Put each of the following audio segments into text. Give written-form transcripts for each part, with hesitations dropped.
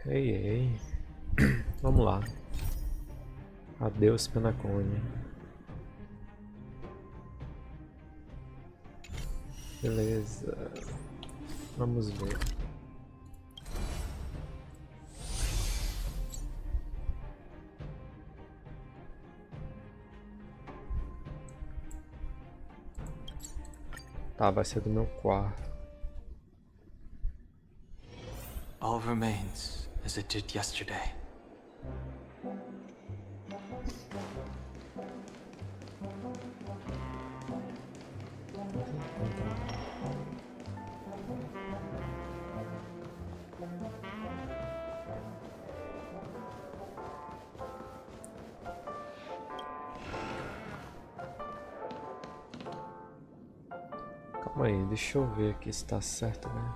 Ei, ei. Vamos lá. Adeus, Penacony. Beleza. Vamos ver. Tá, vai ser do meu quarto. All remains as it did yesterday. Calma aí, deixa eu ver aqui se tá certo, né?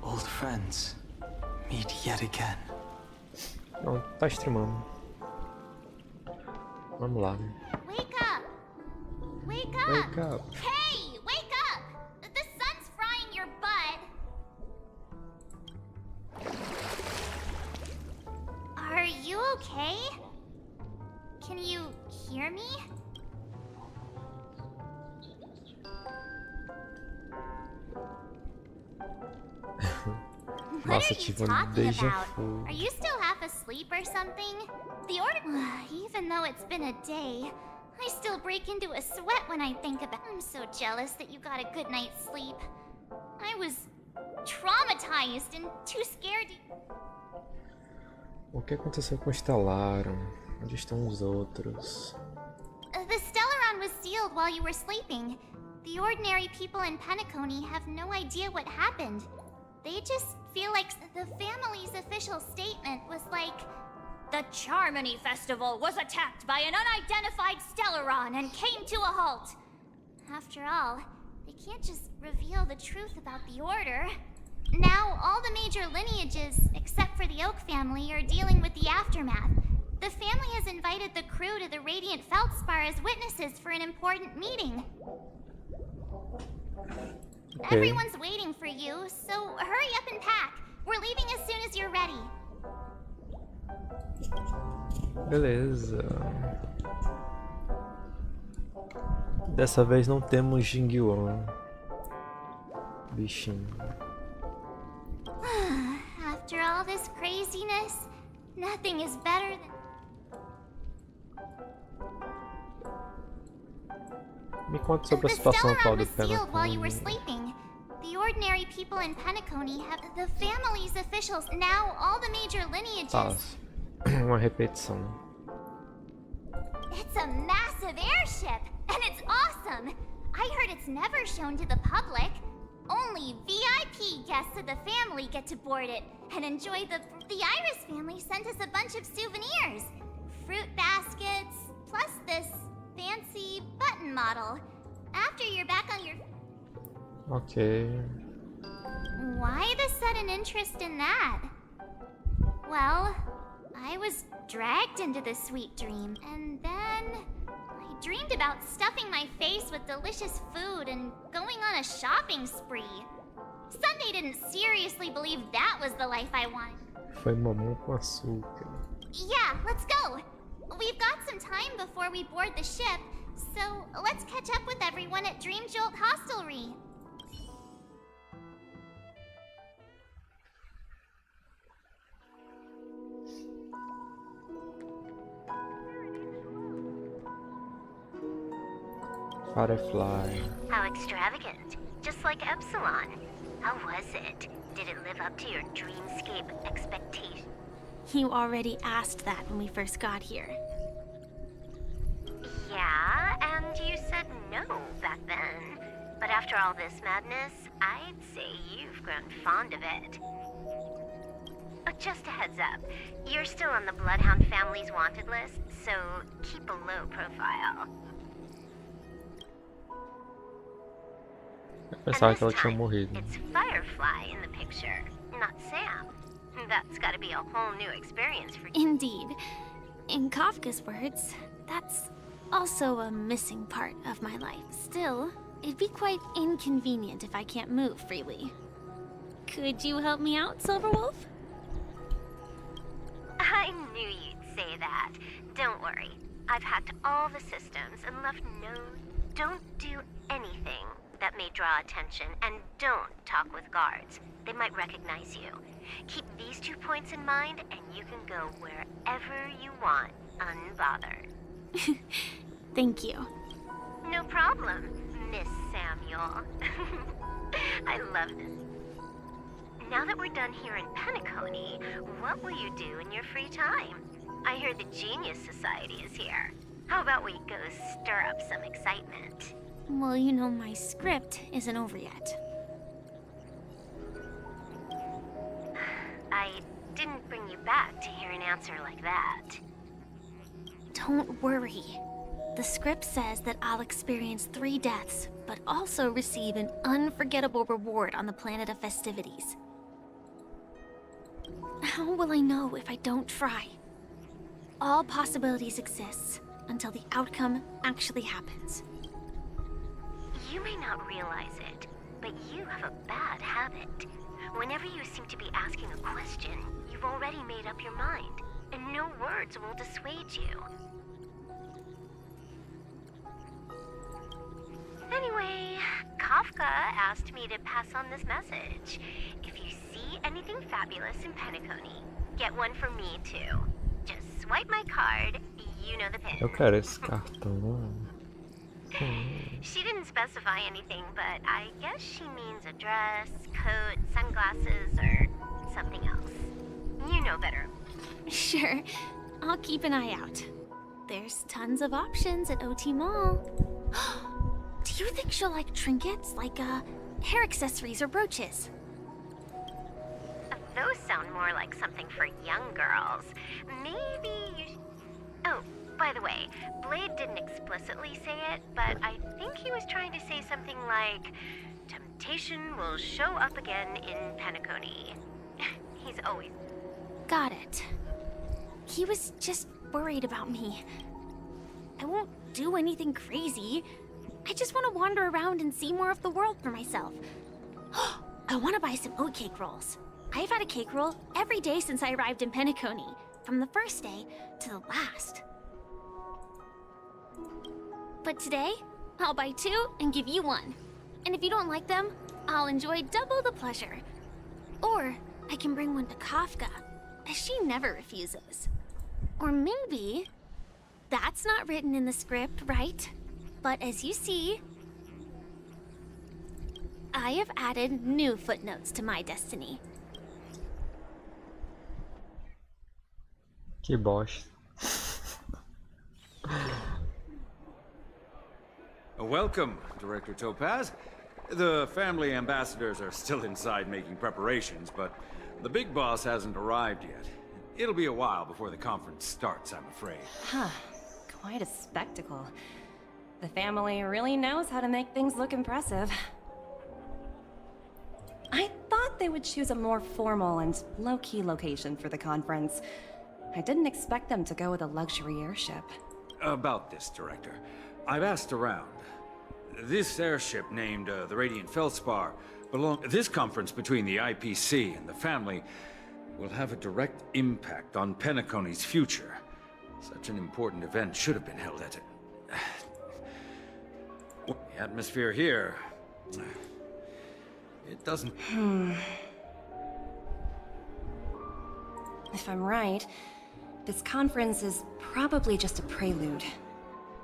Old friends meet yet again. Não, tá streamando. Vamos lá. Wake up! Wake up! Wake up. Hey, wake up! The sun's frying your butt. Are you okay? Can you hear me? What Nossa, are you tive um talking déjà about? vu. Are you still half asleep or something? The order. Even though it's been a day, I still break into a sweat when I think about. I'm so jealous that you got a good night's sleep. I was traumatized and too scared. O que aconteceu com o Stellarium? Onde estão os outros? The Stellaron was sealed while you were sleeping. The ordinary people in Penacony have no idea what happened. They just feel like the family's official statement was like, the Charmony Festival was attacked by an unidentified Stellaron and came to a halt. After all, they can't just reveal the truth about the Order. Now, all the major lineages, except for the Oak family, are dealing with the aftermath. The family has invited the crew to the Radiant Feldspar as witnesses for an important meeting. Okay. Everyone's waiting for you, so hurry up and pack. We're leaving as soon as you're ready. Beleza. Dessa vez não temos Jingyuan. Bichinho. After all this craziness, nothing is better than... Me conta sobre a The situação atual Stellaron do was sealed while you were Penacony. sleeping. The ordinary people in Penacony have the family's officials. Now all the major lineages... Tá. Uma repetição. It's a massive airship, and it's awesome. I heard it's never shown to the public. Only VIP guests of the family get to board it and enjoy the Iris family sent us a bunch of souvenirs. Fruit baskets, plus this fancy button model. After you're back on your... Ok. Why the sudden interest in that? Well, I was dragged into this sweet dream, and then I dreamed about stuffing my face with delicious food and going on a shopping spree. Sunday didn't seriously believe that was the life I wanted. Foi mamão com açúcar. Yeah, let's go. We've got some time before we board the ship, so let's catch up with everyone at Dream Jolt Hostelry. Firefly. How extravagant. Just like Epsilon. How was it? Did it live up to your dreamscape expectations? You already asked that when we first got here. Yeah, and you said no back then. But after all this madness, I'd say you've grown fond of it. But just a heads up, you're still on the Bloodhound family's wanted list, so keep a low profile. Eu pensava que ela tinha time, morrido. it's Firefly in the picture, not Sam. That's gotta be a whole new experience for you. Indeed. In Kafka's words, that's also a missing part of my life. Still, it'd be quite inconvenient if I can't move freely. Could you help me out, Silverwolf? I knew you'd say that. Don't worry. I've hacked all the systems and left no... Don't do anything that may draw attention, and don't talk with guards. They might recognize you. Keep these 2 points in mind, and you can go wherever you want, unbothered. Thank you. No problem, Miss Samuel. I love this. Now that we're done here in Penacony, what will you do in your free time? I hear the Genius Society is here. How about we go stir up some excitement? Well, you know my script isn't over yet. I didn't bring you back to hear an answer like that. Don't worry. The script says that I'll experience 3 deaths, but also receive an unforgettable reward on the planet of festivities. How will I know if I don't try? All possibilities exist until the outcome actually happens. You may not realize it, but you have a bad habit. Whenever you seem to be asking a question, you've already made up your mind, and no words will dissuade you. Anyway, Kafka asked me to pass on this message. If you see anything fabulous in Penacony, get one for me too. Just swipe my card, you know the pin. Eu quero esse cartão. She didn't specify anything, but I guess she means a dress, coat, sunglasses, or something else. You know better. Sure, I'll keep an eye out. There's tons of options at OT Mall. Do you think she'll like trinkets, like hair accessories or brooches? Those sound more like something for young girls. Maybe you... Oh, by the way, Blade didn't explicitly say it, but I think he was trying to say something like, temptation will show up again in Penacony. He's always... Got it. He was just worried about me. I won't do anything crazy. I just want to wander around and see more of the world for myself. I want to buy some oatcake rolls. I've had a cake roll every day since I arrived in Penacony, from the first day to the last. But today, I'll buy 2 and give you 1. And if you don't like them, I'll enjoy double the pleasure. Or I can bring one to Kafka, as she never refuses. Or maybe... That's not written in the script, right? But as you see, I have added new footnotes to my destiny. Que bosta. Welcome, Director Topaz. The family ambassadors are still inside making preparations, but the big boss hasn't arrived yet. It'll be a while before the conference starts, I'm afraid. Huh. Quite a spectacle. The family really knows how to make things look impressive. I thought they would choose a more formal and low-key location for the conference. I didn't expect them to go with a luxury airship. About this, Director. I've asked around. This airship, named the Radiant Feldspar, this conference between the IPC and the family will have a direct impact on Penacony's future. Such an important event should have been held at it. The atmosphere here... it doesn't... If I'm right, this conference is probably just a prelude.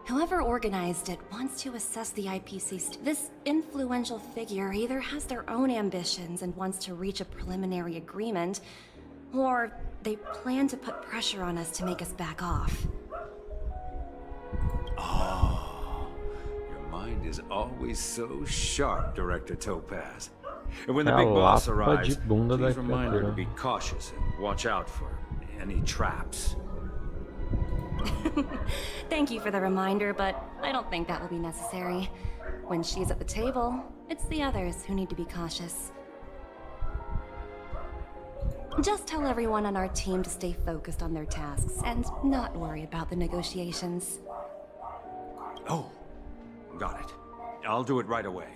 Whoever organized it wants to assess the IPC. This influential figure either has their own ambitions and wants to reach a preliminary agreement, or they plan to put pressure on us to make us back off. Oh, your mind is always so sharp, Director Topaz. And when the big boss arrives, please remind her to be cautious and watch out for any traps. Thank you for the reminder, but I don't think that will be necessary. When she's at the table, it's the others who need to be cautious. Just tell everyone on our team to stay focused on their tasks and not worry about the negotiations. Oh, got it. I'll do it right away.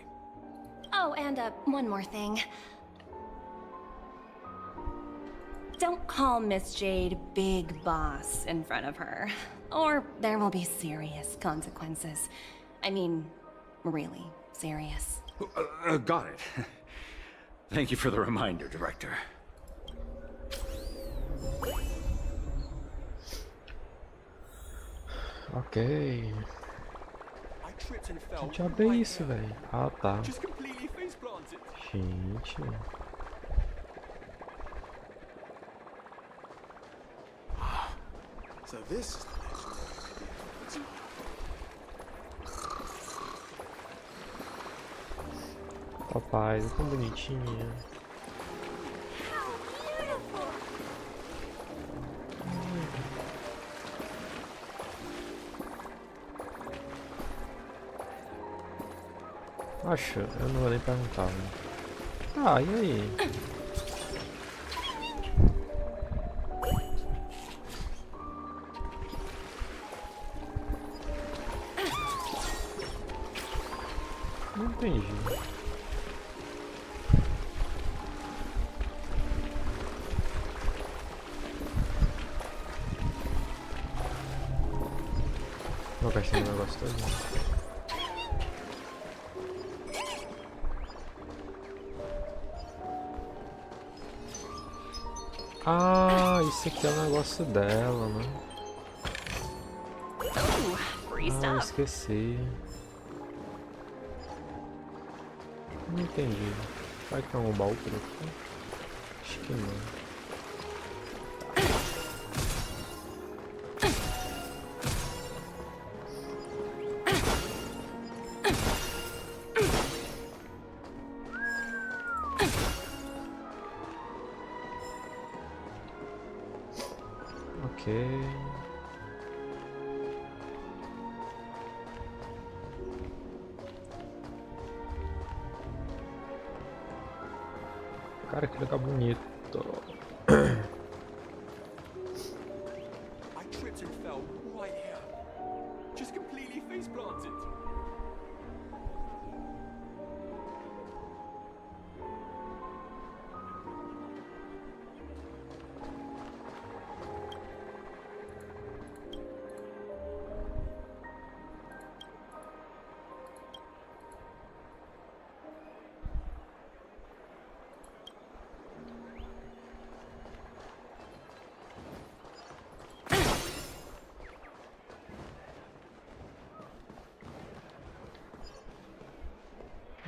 Oh, and one more thing. Don't call Miss Jade Big Boss in front of her, or there will be serious consequences. I mean, really serious. Got it. Thank you for the reminder, Director. Ok. Que diabo é isso, velho? Ah, tá. Gente. So this is Rapaz, é tão bonitinha. Acho, eu não vou nem perguntar, né? Ah, e aí? Não entendi. Vou gastar meu negócio todo. Ah, isso aqui é o negócio dela, né? Ah, eu esqueci. Não entendi. Vai ter um baú por aqui? Acho que não. Ok. Cara, que legal bonito. I tripped and fell right here. Just completely face planted.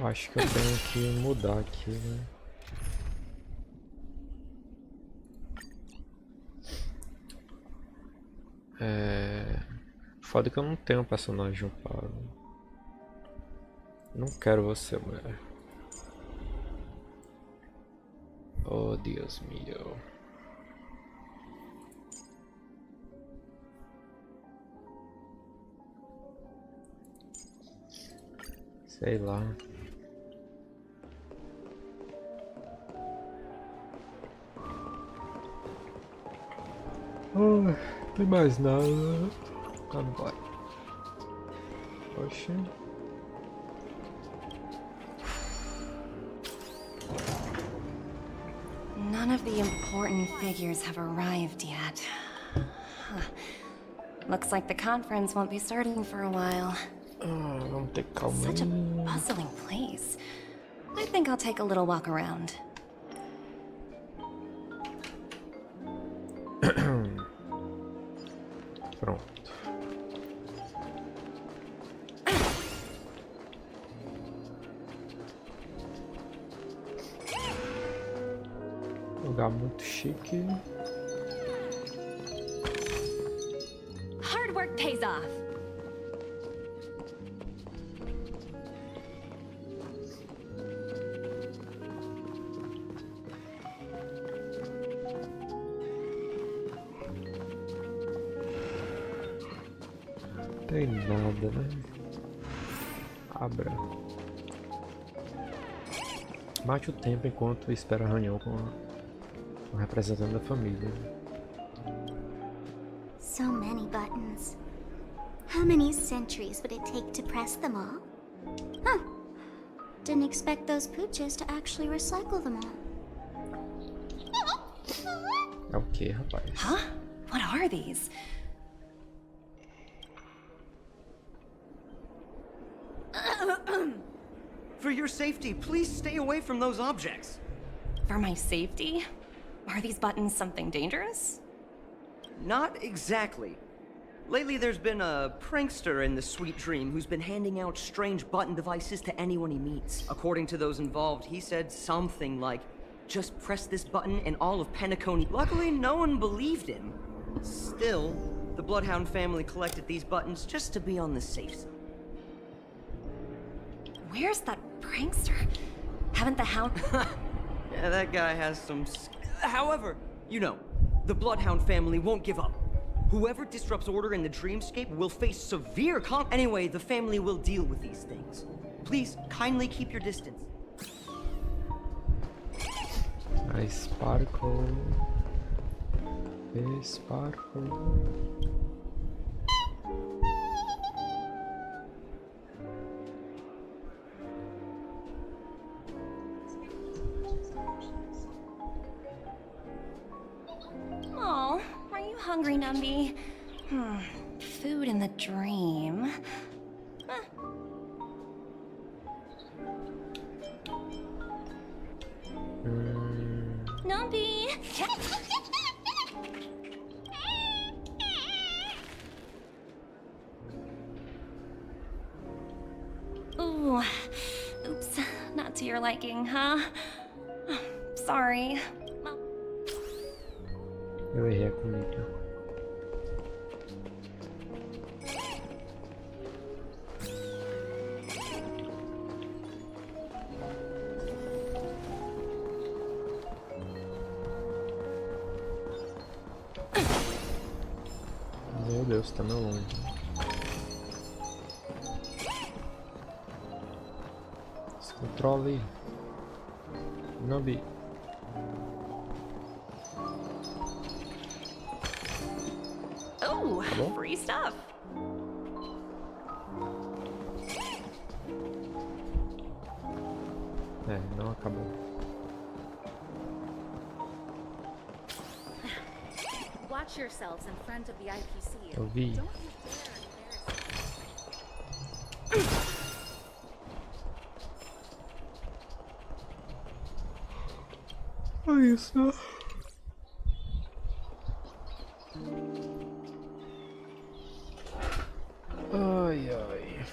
Acho que eu tenho que mudar aqui, né? Foda que eu não tenho um personagem upado. Não quero você, mulher. Oh, Deus meu. Sei lá. Não tem mais nada. Tá bom. Poxa. None of the important figures have arrived yet. Huh. Looks like the conference won't be starting for a while. Vamos ter calma. Such a bustling place. I think I'll take a little walk around. Pronto. Lugar muito chique. Hard work pays off. Tem nada, né? Abra. Mate o tempo enquanto espera a reunião com Um representante da família. So many buttons. How many centuries would it take to press them all? Huh. Didn't expect those pooches to actually recycle them all. É o que, rapaz? Huh? What are these? For your safety, please stay away from those objects. For my safety? Are these buttons something dangerous? Not exactly. Lately, there's been a prankster in the Sweet Dream who's been handing out strange button devices to anyone he meets. According to those involved, he said something like, "Just press this button and all of Penacony." Luckily, no one believed him. Still, the Bloodhound family collected these buttons just to be on the safe side. Where's that prankster? Haven't the Hound... Yeah, that guy has some... However, you know, the Bloodhound family won't give up. Whoever disrupts order in the dreamscape will face severe Anyway, the family will deal with these things. Please, kindly keep your distance. A Sparkle. Sparkle. Oh, are you hungry, Numby? Food in the dream. Numby! Ooh, oops, not to your liking, huh? Sorry. Eu errei a comida. Meu Deus, tá meio longe. Se controla aí. Numby. Oh, free stuff. É, não acabou. Watch yourselves in front of the IPC. Eu vi. Don't you dare embarrass É isso. Ai, ai.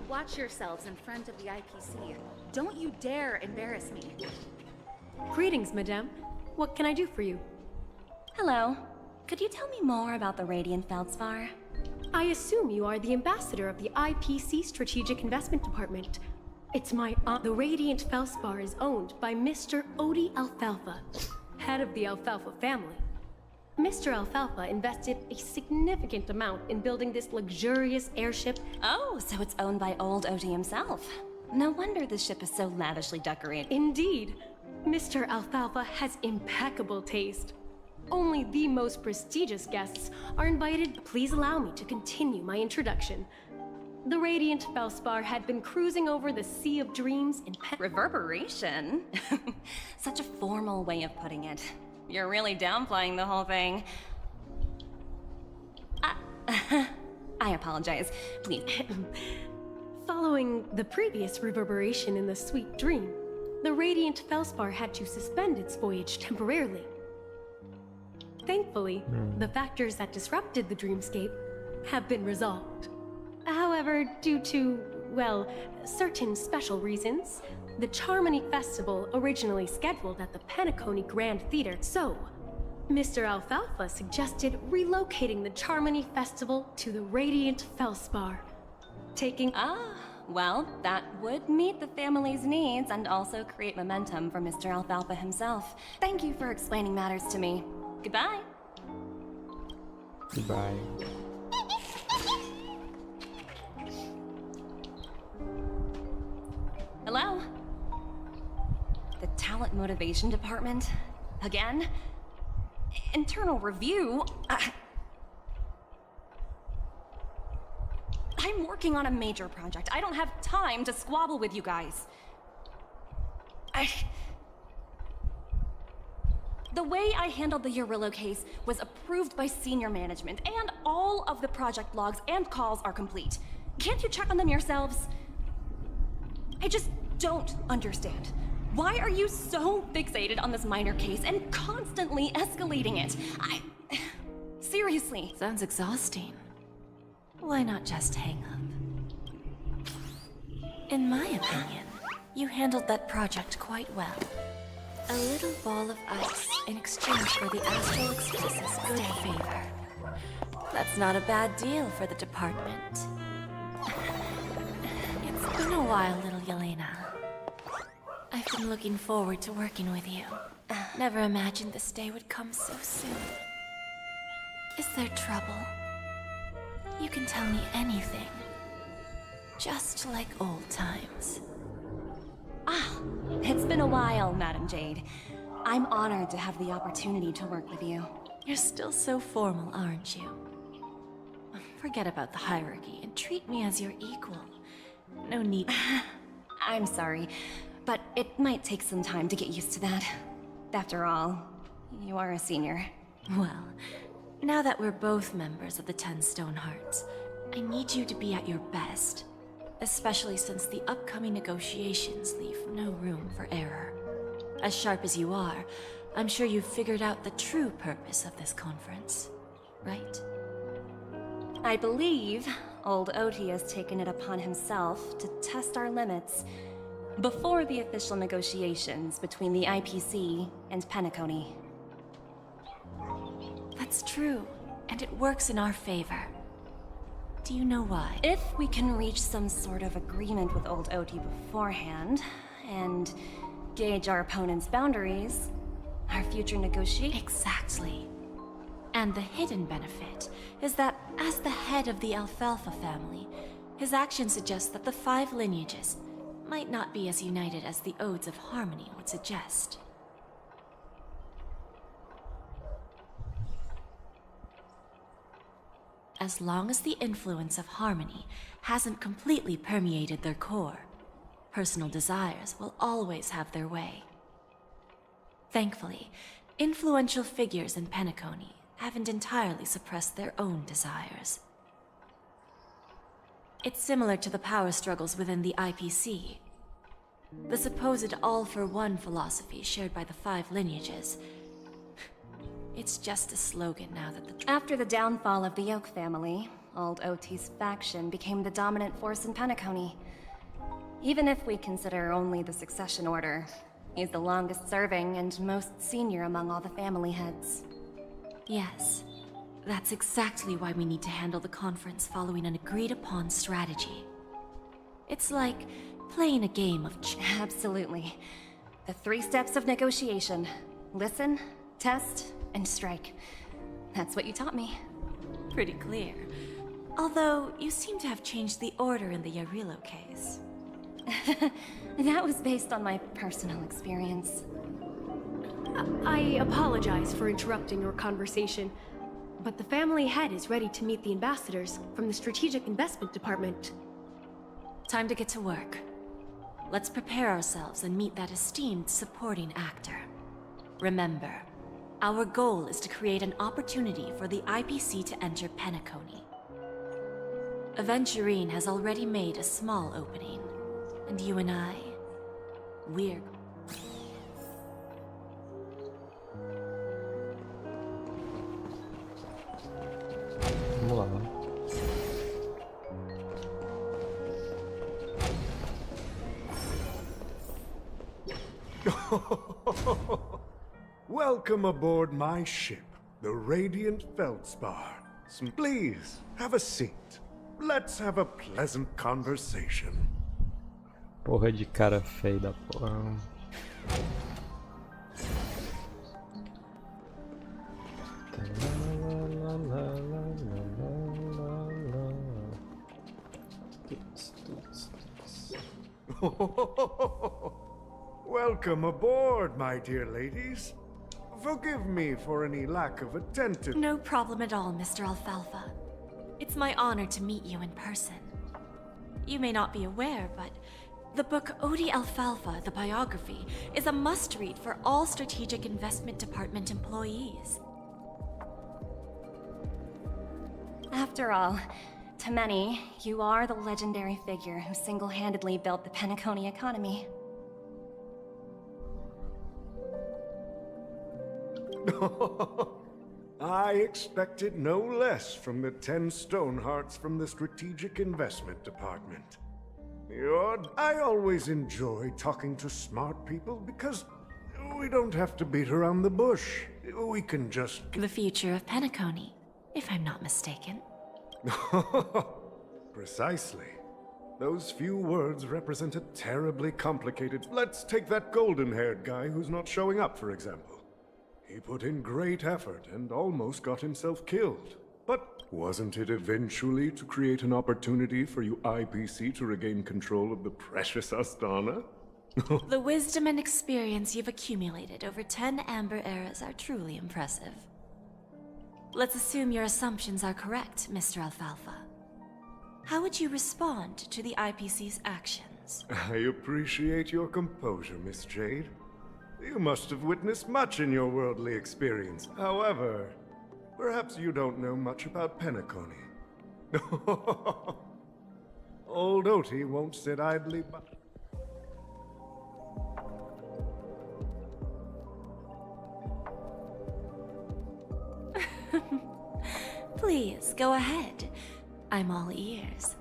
Watch yourselves in front of the IPC. Don't you dare embarrass me. Greetings, madame. What can I do for you? Hello. Could you tell me more about the Radiant Feldspar? I assume you are the ambassador of the IPC Strategic Investment Department. It's my aunt. The Radiant Feldspar is owned by Mr. Odie Alfalfa, head of the Alfalfa family. Mr. Alfalfa invested a significant amount in building this luxurious airship. Oh, so it's owned by old Odie himself. No wonder the ship is so lavishly decorated. Indeed, Mr. Alfalfa has impeccable taste. Only the most prestigious guests are invited. Please allow me to continue my introduction. The Radiant Feldspar had been cruising over the Sea of Dreams in Reverberation? Such a formal way of putting it. You're really downplaying the whole thing. I apologize. Please. Following the previous reverberation in the Sweet Dream, the Radiant Feldspar had to suspend its voyage temporarily. Thankfully, the factors that disrupted the dreamscape have been resolved. However, due to, well, certain special reasons, the Charmony Festival originally scheduled at the Penacony Grand Theater, so Mr. Alfalfa suggested relocating the Charmony Festival to the Radiant Feldspar, taking... Well, that would meet the family's needs and also create momentum for Mr. Alfalfa himself. Thank you for explaining matters to me. Goodbye. Goodbye. Hello? The talent motivation department? Again? Internal review? I'm working on a major project. I don't have time to squabble with you guys. The way I handled the Urillo case was approved by senior management, and all of the project logs and calls are complete. Can't you check on them yourselves? I just don't understand. Why are you so fixated on this minor case and constantly escalating it? Seriously. Sounds exhausting. Why not just hang up? In my opinion, you handled that project quite well. A little ball of ice in exchange for the Astral Express's good favor. That's not a bad deal for the department. It's been a while, little Yelena. I've been looking forward to working with you. Never imagined this day would come so soon. Is there trouble? You can tell me anything. Just like old times. It's been a while, Madam Jade. I'm honored to have the opportunity to work with you. You're still so formal, aren't you? Forget about the hierarchy and treat me as your equal. No need. I'm sorry, but it might take some time to get used to that. After all, you are a senior. Well, now that we're both members of the 10 Stone Hearts, I need you to be at your best. Especially since the upcoming negotiations leave no room for error. As sharp as you are, I'm sure you've figured out the true purpose of this conference, right? I believe old Oti has taken it upon himself to test our limits before the official negotiations between the IPC and Penacony. That's true, and it works in our favor. Do you know why? If we can reach some sort of agreement with old Oti beforehand, and gauge our opponent's boundaries, our future negotiations... Exactly. And the hidden benefit is that, as the head of the Alfalfa family, his actions suggest that the 5 lineages might not be as united as the Odes of Harmony would suggest. As long as the influence of Harmony hasn't completely permeated their core, personal desires will always have their way. Thankfully, influential figures in Penacony haven't entirely suppressed their own desires. It's similar to the power struggles within the IPC. The supposed all-for-one philosophy shared by the 5 lineages. It's just a slogan now that the... After the downfall of the Yoke family, old Oti's faction became the dominant force in Penacony. Even if we consider only the succession order, he's the longest serving and most senior among all the family heads. Yes. That's exactly why we need to handle the conference following an agreed-upon strategy. It's like playing a game of Absolutely. The 3 steps of negotiation. Listen, test, and strike. That's what you taught me. Pretty clear. Although, you seem to have changed the order in the Urillo case. That was based on my personal experience. I apologize for interrupting your conversation, but the family head is ready to meet the ambassadors from the Strategic Investment Department. Time to get to work. Let's prepare ourselves and meet that esteemed supporting actor. Remember, our goal is to create an opportunity for the IPC to enter Penacony. Aventurine has already made a small opening, and you and I, we're... Vamos lá. Welcome aboard my ship, the Radiant Feldspar. Please, have a seat. Let's have a pleasant conversation. Porra de cara feio da porra. Welcome aboard, my dear ladies. Forgive me for any lack of attentive... No problem at all, Mr. Alfalfa. It's my honor to meet you in person. You may not be aware, but the book Odi Alfalfa, the biography, is a must-read for all Strategic Investment Department employees. After all, to many, you are the legendary figure who single-handedly built the Penacony economy. I expected no less from the 10 Stonehearts from the Strategic Investment Department. I always enjoy talking to smart people because we don't have to beat around the bush. We can just... The future of Penacony, if I'm not mistaken. Precisely. Those few words represent a terribly complicated... Let's take that golden-haired guy who's not showing up, for example. He put in great effort and almost got himself killed. But wasn't it eventually to create an opportunity for you IPC to regain control of the precious Astana? The wisdom and experience you've accumulated over 10 Amber Eras are truly impressive. Let's assume your assumptions are correct, Mr. Alfalfa. How would you respond to the IPC's actions? I appreciate your composure, Miss Jade. You must have witnessed much in your worldly experience. However, perhaps you don't know much about Penacony. Old Oti won't sit idly by. Please, go ahead. I'm all ears.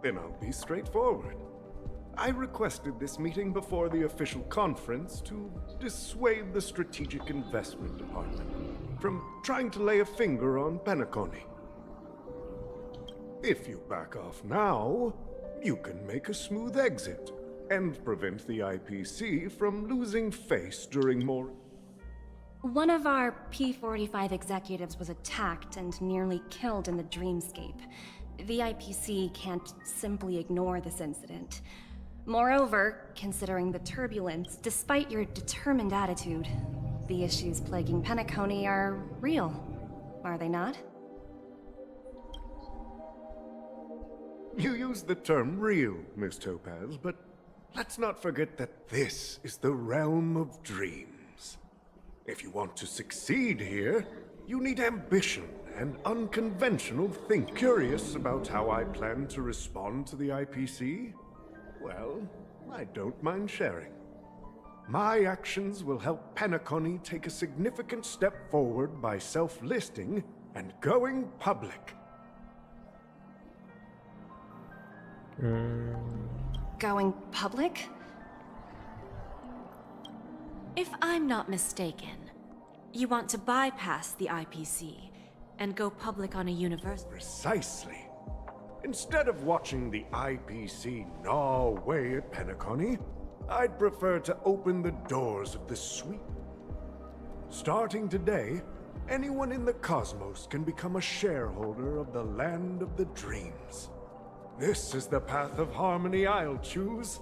Then I'll be straightforward. I requested this meeting before the official conference to dissuade the Strategic Investment Department from trying to lay a finger on Penacony. If you back off now, you can make a smooth exit and prevent the IPC from losing face during more... One of our P-45 executives was attacked and nearly killed in the dreamscape. The IPC can't simply ignore this incident. Moreover, considering the turbulence, despite your determined attitude, the issues plaguing Penacony are real, are they not? You use the term real, Miss Topaz, but let's not forget that this is the realm of dreams. If you want to succeed here, you need ambition and unconventional think. Curious about how I plan to respond to the IPC? Well, I don't mind sharing. My actions will help Penacony take a significant step forward by self-listing and going public. Going public? If I'm not mistaken, you want to bypass the IPC and go public on a universe. Precisely. Instead of watching the IPC gnaw away at Penacony, I'd prefer to open the doors of the suite. Starting today, anyone in the cosmos can become a shareholder of the Land of the Dreams. This is the path of harmony I'll choose.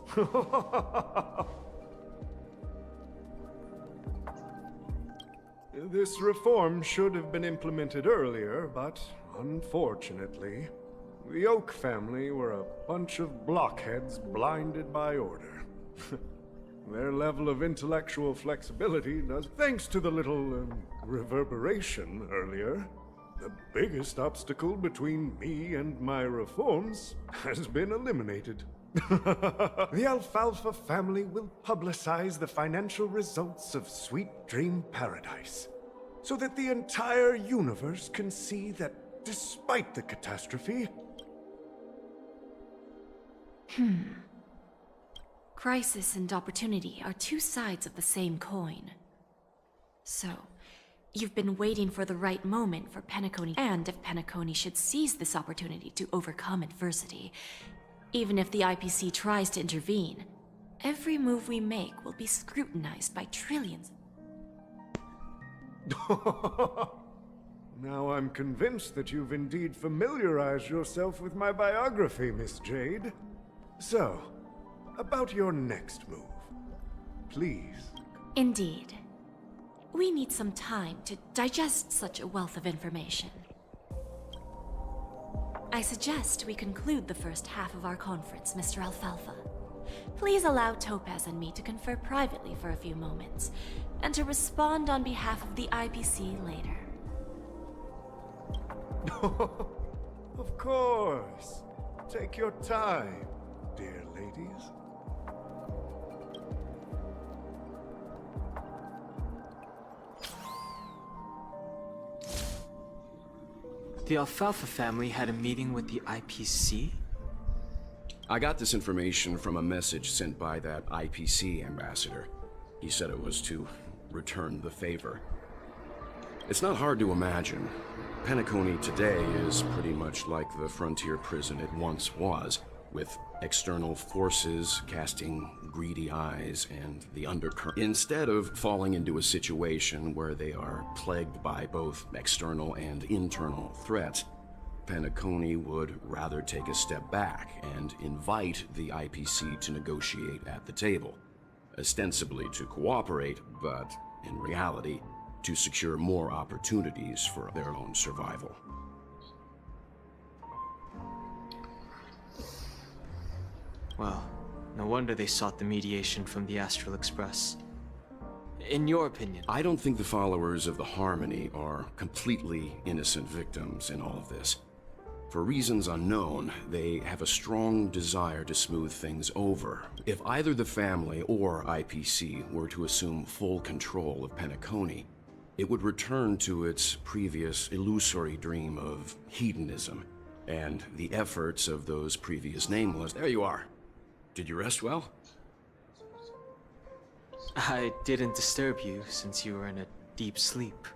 This reform should have been implemented earlier, but unfortunately, the Oak family were a bunch of blockheads blinded by order. Their level of intellectual flexibility does... Thanks to the little reverberation earlier, the biggest obstacle between me and my reforms has been eliminated. The Alfalfa family will publicize the financial results of Sweet Dream Paradise, so that the entire universe can see that despite the catastrophe... Crisis and opportunity are two sides of the same coin. So, you've been waiting for the right moment for Penacony, and if Penacony should seize this opportunity to overcome adversity, even if the IPC tries to intervene, every move we make will be scrutinized by trillions. Now I'm convinced that you've indeed familiarized yourself with my biography, Miss Jade. So, about your next move. Please. Indeed. We need some time to digest such a wealth of information. I suggest we conclude the first half of our conference, Mr. Alfalfa. Please allow Topaz and me to confer privately for a few moments, and to respond on behalf of the IPC later. Of course. Take your time, dear ladies. The Alfalfa family had a meeting with the IPC? I got this information from a message sent by that IPC ambassador. He said it was to return the favor. It's not hard to imagine. Penacony today is pretty much like the frontier prison it once was, with external forces casting greedy eyes and the undercurrent. Instead of falling into a situation where they are plagued by both external and internal threats, Penacony would rather take a step back and invite the IPC to negotiate at the table, ostensibly to cooperate, but in reality, to secure more opportunities for their own survival. Well, no wonder they sought the mediation from the Astral Express. In your opinion? I don't think the followers of the Harmony are completely innocent victims in all of this. For reasons unknown, they have a strong desire to smooth things over. If either the family or IPC were to assume full control of Penacony, it would return to its previous illusory dream of hedonism, and the efforts of those previous nameless. There you are. Did you rest well? I didn't disturb you since you were in a deep sleep.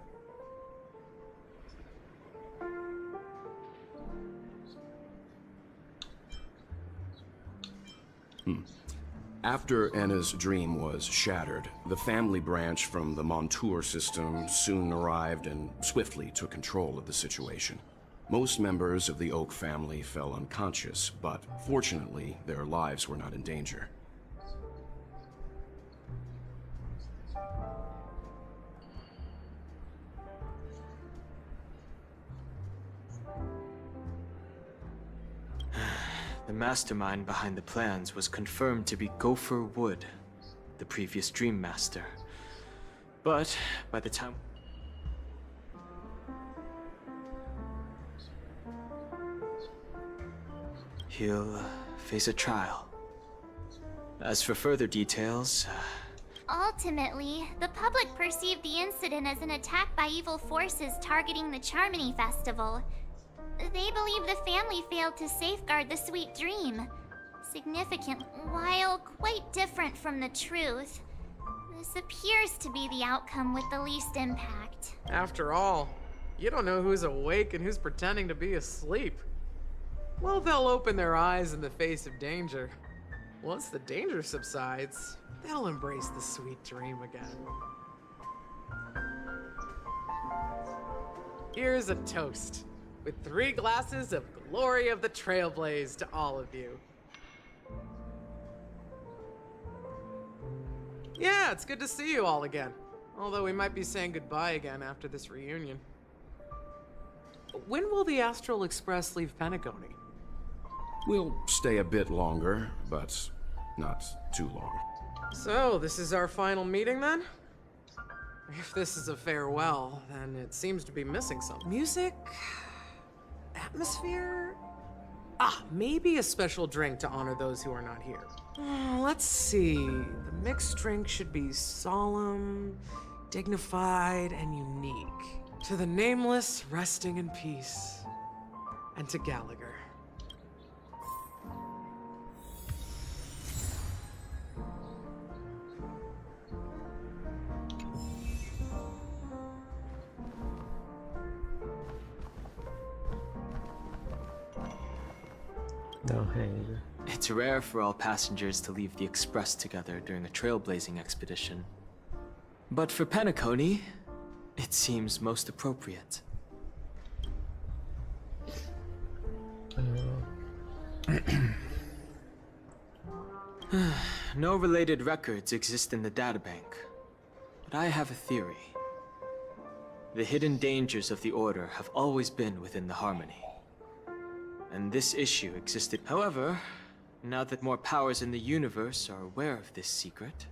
After Anna's dream was shattered, the family branch from the Montour system soon arrived and swiftly took control of the situation. Most members of the Oak family fell unconscious, but fortunately, their lives were not in danger. The mastermind behind the plans was confirmed to be Gopher Wood, the previous Dream Master. But by the time... he'll face a trial. As for further details... Ultimately, the public perceived the incident as an attack by evil forces targeting the Charmony Festival. They believe the family failed to safeguard the sweet dream. Significant, while quite different from the truth. This appears to be the outcome with the least impact. After all, you don't know who's awake and who's pretending to be asleep. Well, they'll open their eyes in the face of danger. Once the danger subsides, they'll embrace the sweet dream again. Here's a toast, with 3 glasses of Glory of the Trailblaze to all of you. Yeah, it's good to see you all again. Although we might be saying goodbye again after this reunion. When will the Astral Express leave Penacony? We'll stay a bit longer, but not too long. So, this is our final meeting then? If this is a farewell, then it seems to be missing something. Music? Atmosphere? Maybe a special drink to honor those who are not here. Let's see. The mixed drink should be solemn, dignified, and unique. To the nameless, resting in peace. And to Gallagher. Don't hang. It's rare for all passengers to leave the Express together during a trailblazing expedition. But for Penacony, it seems most appropriate. No related records exist in the databank, but I have a theory. The hidden dangers of the Order have always been within the Harmony, and this issue existed. However, now that more powers in the universe are aware of this secret,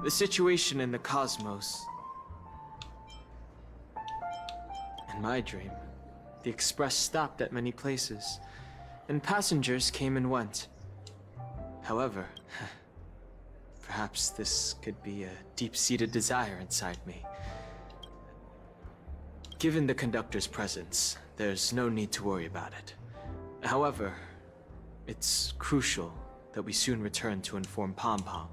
the situation in the cosmos... In my dream, the Express stopped at many places, and passengers came and went. However, perhaps this could be a deep-seated desire inside me. Given the conductor's presence, there's no need to worry about it. However, it's crucial that we soon return to inform Pom Pom.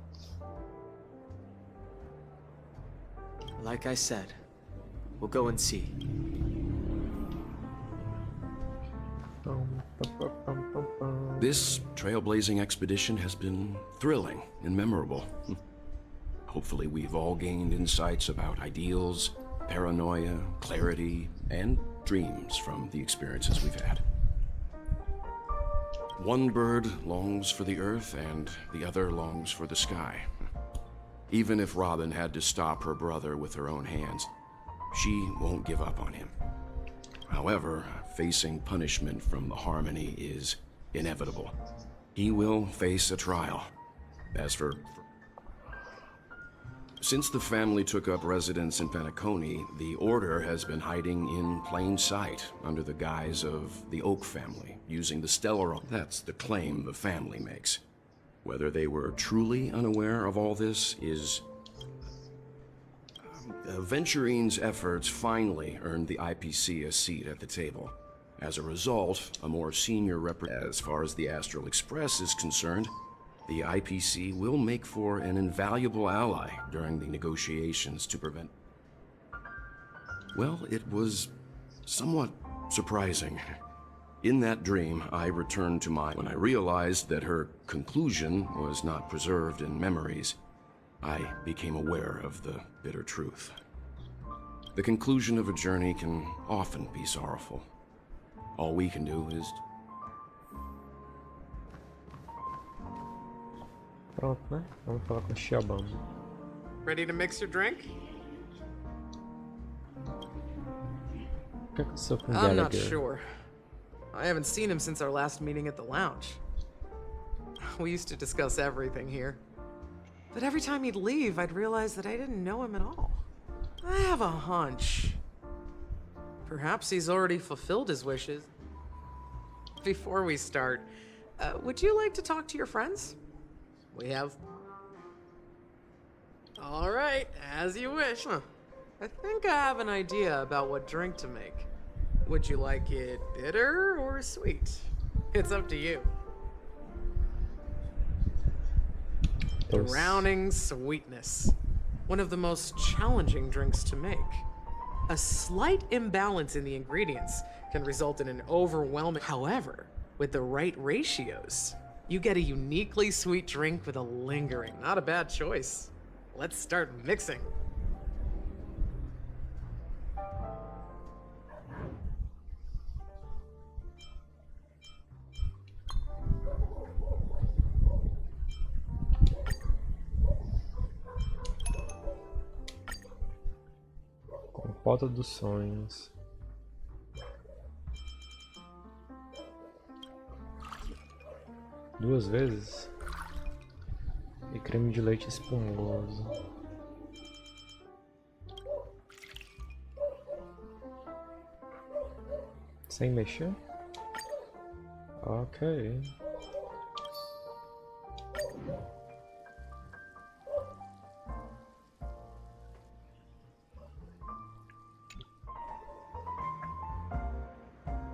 Like I said, we'll go and see. This trailblazing expedition has been thrilling and memorable. Hopefully we've all gained insights about ideals, paranoia, clarity, and dreams from the experiences we've had. One bird longs for the earth and the other longs for the sky. Even if Robin had to stop her brother with her own hands, she won't give up on him. However, facing punishment from the Harmony is inevitable. He will face a trial. As for... Since the family took up residence in Penacony, the Order has been hiding in plain sight under the guise of the Oak family, using the stellar... That's the claim the family makes. Whether they were truly unaware of all this is... Venturine's efforts finally earned the IPC a seat at the table. As a result, a more senior as far as the Astral Express is concerned, the IPC will make for an invaluable ally during the negotiations to prevent... Well, it was somewhat surprising. In that dream, I returned to when I realized that her conclusion was not preserved in memories, I became aware of the bitter truth. The conclusion of a journey can often be sorrowful. All we can do is... Pronto, né? Vamos falar com o Xiaobão. Ready to mix your drink? O que aconteceu com o I'm not Gallagher? sure. I haven't seen him since our last meeting at the lounge. We used to discuss everything here. But every time he'd leave, I'd realize that I didn't know him at all. I have a hunch. Perhaps he's already fulfilled his wishes. Before we start, would you like to talk to your friends? We have... All right, as you wish. I think I have an idea about what drink to make. Would you like it bitter or sweet? It's up to you. Drowning sweetness. One of the most challenging drinks to make. A slight imbalance in the ingredients can result in an overwhelming... However, with the right ratios, you get a uniquely sweet drink with a lingering... Not a bad choice. Let's start mixing. Compota dos sonhos. Duas vezes. E creme de leite espumoso. Sem mexer? Ok.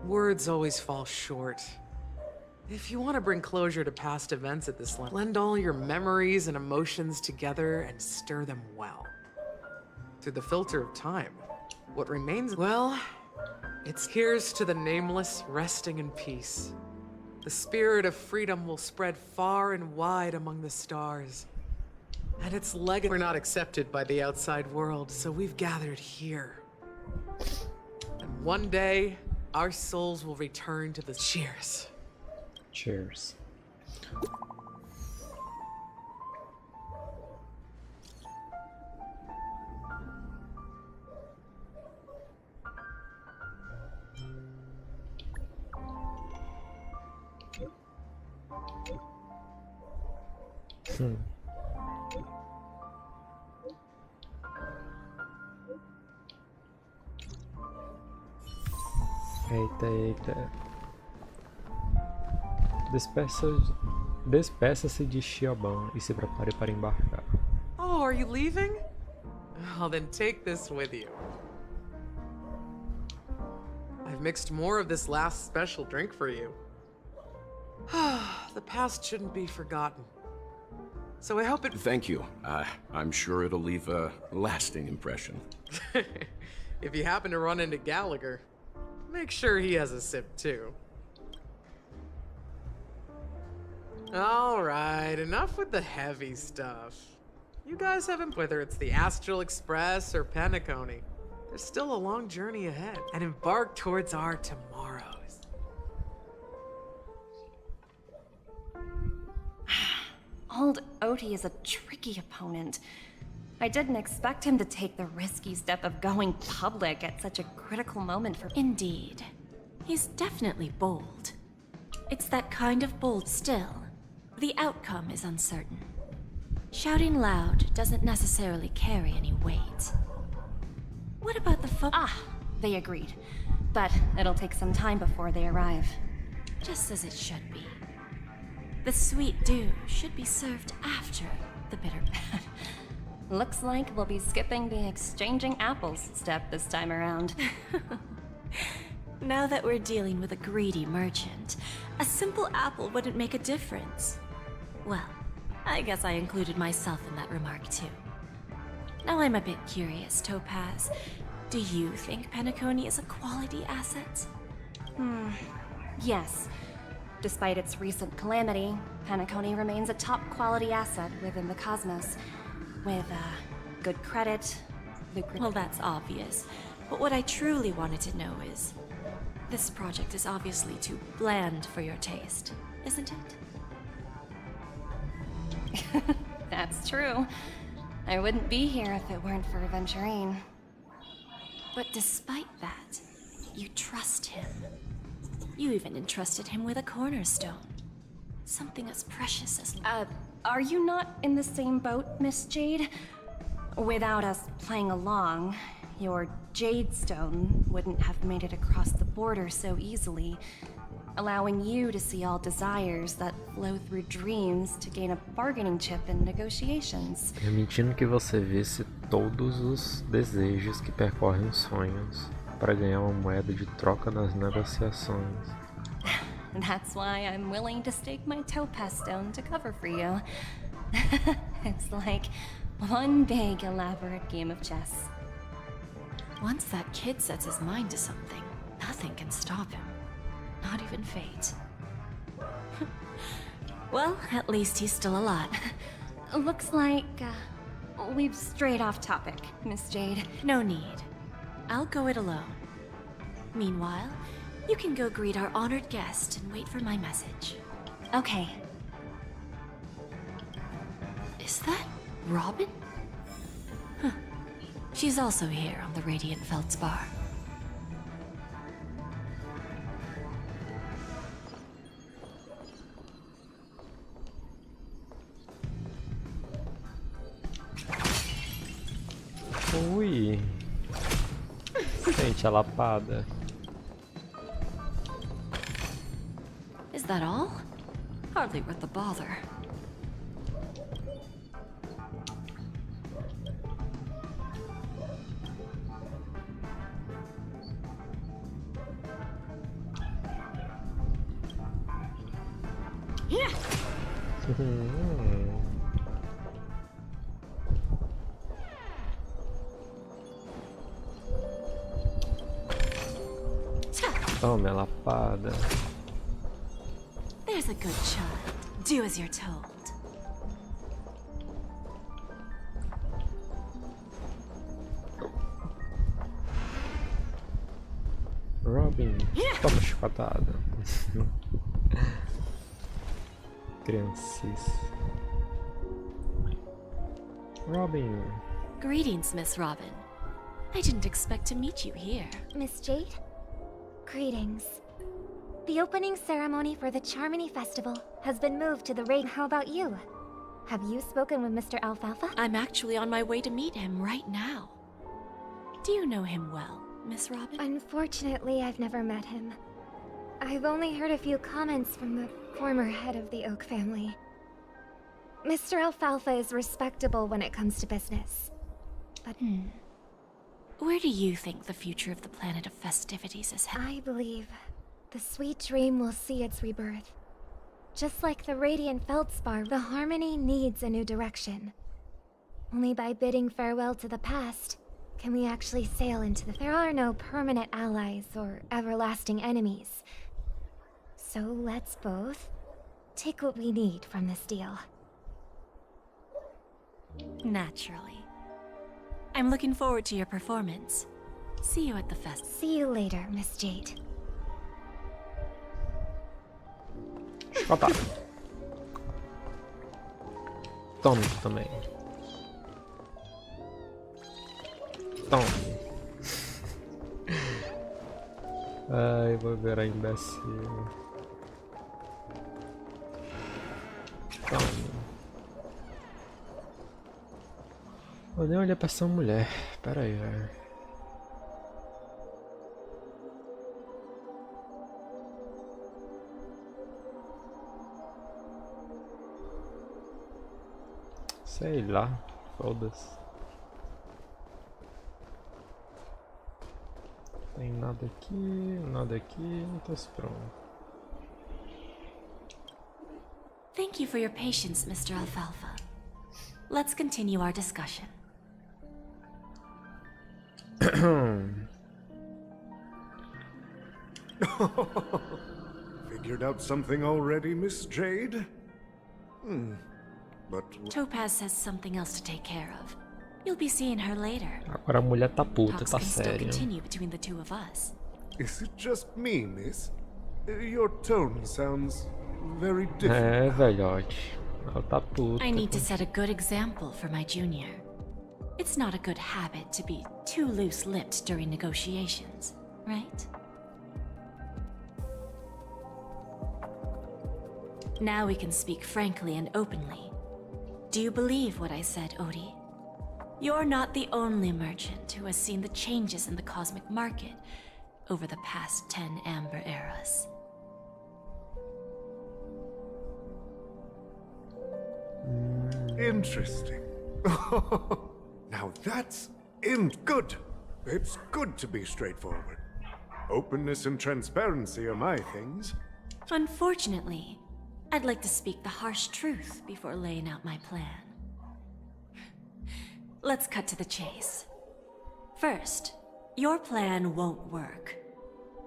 Words always fall short. If you want to bring closure to past events at this level, blend all your memories and emotions together and stir them well. Through the filter of time, what remains, well, it's here's to the nameless resting in peace. The spirit of freedom will spread far and wide among the stars. And its legacy... We're not accepted by the outside world, so we've gathered here. And one day, our souls will return to the cheers. Cheers. Eita. Despeça-se de Xiaoban e se prepare para embarcar. Oh, are you leaving? Well, then take this with you. I've mixed more of this last special drink for you. The past shouldn't be forgotten. So I hope it... Thank you. I'm sure it'll leave a lasting impression. If you happen to run into Gallagher, make sure he has a sip too. Alright, enough with the heavy stuff. You guys haven't, whether it's the Astral Express or Penacony, there's still a long journey ahead, and embark towards our tomorrows. Old Oti is a tricky opponent. I didn't expect him to take the risky step of going public at such a critical moment for— Indeed. He's definitely bold. It's that kind of bold still. The outcome is uncertain. Shouting loud doesn't necessarily carry any weight. What about the they agreed. But it'll take some time before they arrive. Just as it should be. The sweet dew should be served after the bitter. Looks like we'll be skipping the exchanging apples step this time around. Now that we're dealing with a greedy merchant, a simple apple wouldn't make a difference. Well, I guess I included myself in that remark too. Now I'm a bit curious, Topaz. Do you think Penacony is a quality asset? Yes. Despite its recent calamity, Penacony remains a top quality asset within the cosmos. With, good credit, lucrative— Well, that's obvious. But what I truly wanted to know is, this project is obviously too bland for your taste, isn't it? That's true. I wouldn't be here if it weren't for Aventurine. But despite that, you trust him. You even entrusted him with a cornerstone. Something as precious as— Are you not in the same boat, Miss Jade? Without us playing along, your Jade Stone wouldn't have made it across the border so easily, allowing you to see all desires that flow through dreams to gain a bargaining chip in negotiations. Permitindo que você visse todos os desejos que percorrem os sonhos, para ganhar uma moeda de troca nas negociações. That's why I'm willing to stake my topaz stone to cover for you. It's like one big elaborate game of chess. Once that kid sets his mind to something, nothing can stop him. Not even fate. Well, at least he's still alive. Looks like, we've strayed off topic, Miss Jade. No need. I'll go it alone. Meanwhile, you can go greet our honored guest and wait for my message. Okay. Is that Robin? Huh. She's also here on the Radiant Feldspar. Ui! Sente a lapada. Is that all? Hardly worth the bother. Yeah. Tome a lapada. There's a good child. Do as you're told. Robin. Yeah. Chicotada. Criancice. Robin. Greetings, Miss Robin. I didn't expect to meet you here. Miss Jade? Greetings. The opening ceremony for the Charmony Festival has been moved to the raid. How about you? Have you spoken with Mr. Alfalfa? I'm actually on my way to meet him right now. Do you know him well, Miss Robin? Unfortunately, I've never met him. I've only heard a few comments from the former head of the Oak family. Mr. Alfalfa is respectable when it comes to business. But Where do you think the future of the planet of festivities is headed? I believe the sweet dream will see its rebirth. Just like the radiant feldspar, the Harmony needs a new direction. Only by bidding farewell to the past can we actually sail into the... There are no permanent allies or everlasting enemies. So let's both take what we need from this deal. Naturally. I'm looking forward to your performance. See you at the fest. See you later, Miss Jade. Chicotada. Tome também. Tome. Ai, vou ver a imbecil. Tome. Eu nem olhei pra essa mulher. Pera aí, velho. Sei lá, foda-se. Tem nada aqui, então pronto. Thank you for your patience, Mr. Alfalfa. Let's continue our discussion. Figured out something already, Miss Jade? But... Topaz has something else to take care of. You'll be seeing her later. Agora a mulher tá puta, Talks tá can still séria. continue between the two of us. Is it just me, miss? Your tone sounds very different. É, velhote. Ela tá puta. I need to set a good example for my junior. It's not a good habit to be too loose-lipped during negotiations, right? Now we can speak frankly and openly. Do you believe what I said, Odie? You're not the only merchant who has seen the changes in the cosmic market over the past 10 Amber Eras. Interesting. Now that's good. It's good to be straightforward. Openness and transparency are my things. Unfortunately, I'd like to speak the harsh truth before laying out my plan. Let's cut to the chase. First, your plan won't work.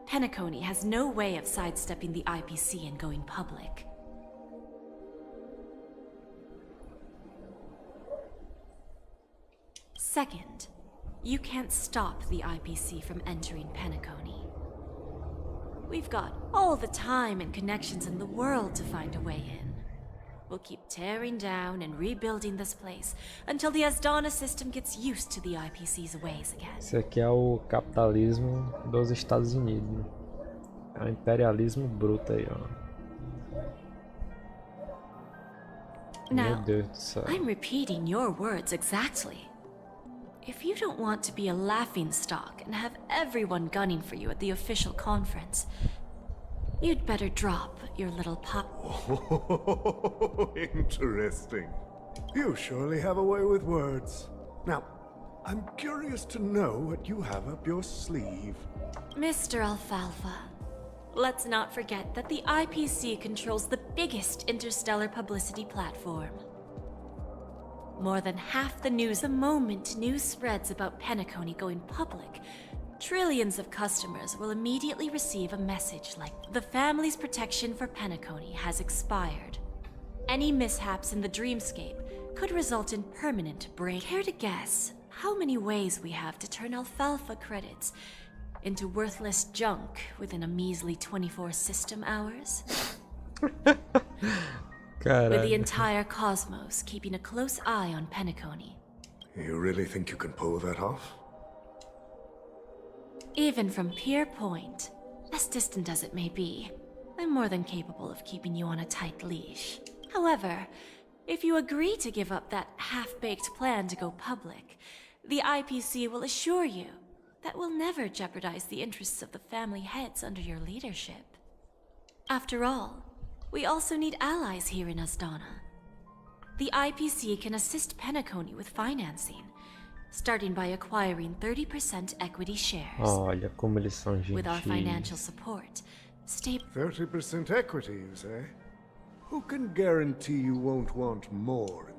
Penacony has no way of sidestepping the IPC and going public. Second, you can't stop the IPC from entering Penacony. We've got all the time and connections in the world to find a way in. We'll keep tearing down and rebuilding this place until the Asdana system gets used to the IPC's ways again. Esse aqui é o capitalismo dos Estados Unidos. É o imperialismo bruto aí, ó. Meu Now, Deus do céu. I'm repeating your words exactly. If you don't want to be a laughingstock and have everyone gunning for you at the official conference, you'd better drop your little pop. Oh, interesting. You surely have a way with words. Now, I'm curious to know what you have up your sleeve. Mr. Alfalfa, let's not forget that the IPC controls the biggest interstellar publicity platform. More than half the news the moment news spreads about Penacony going public, trillions of customers will immediately receive a message like, the family's protection for Penacony has expired. Any mishaps in the dreamscape could result in permanent break. Care to guess how many ways we have to turn Alfalfa credits into worthless junk within a measly 24 system hours. With the entire cosmos keeping a close eye on Penacony. You really think you can pull that off? Even from Pier Point, as distant as it may be, I'm more than capable of keeping you on a tight leash. However, if you agree to give up that half-baked plan to go public, the IPC will assure you that we'll never jeopardize the interests of the family heads under your leadership. After all, we also need allies here in Asdana. The IPC can assist Penacony with financing, starting by acquiring 30% equity shares. Olha como eles são With our gentis. financial support, 30% equity, you say? Who can guarantee you won't want more?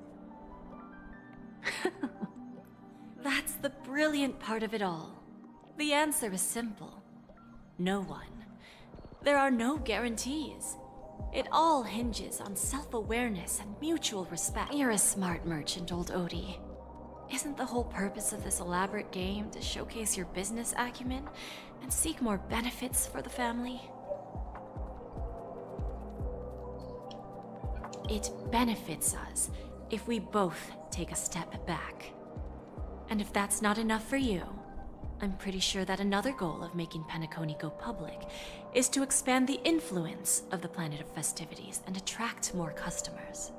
That's the brilliant part of it all. The answer is simple. No one. There are no guarantees. It all hinges on self-awareness and mutual respect. You're a smart merchant, old Odie. Isn't the whole purpose of this elaborate game to showcase your business acumen and seek more benefits for the family? It benefits us if we both take a step back. And if that's not enough for you, I'm pretty sure that another goal of making Penacony go public is to expand the influence of the Planet of Festivities and attract more customers.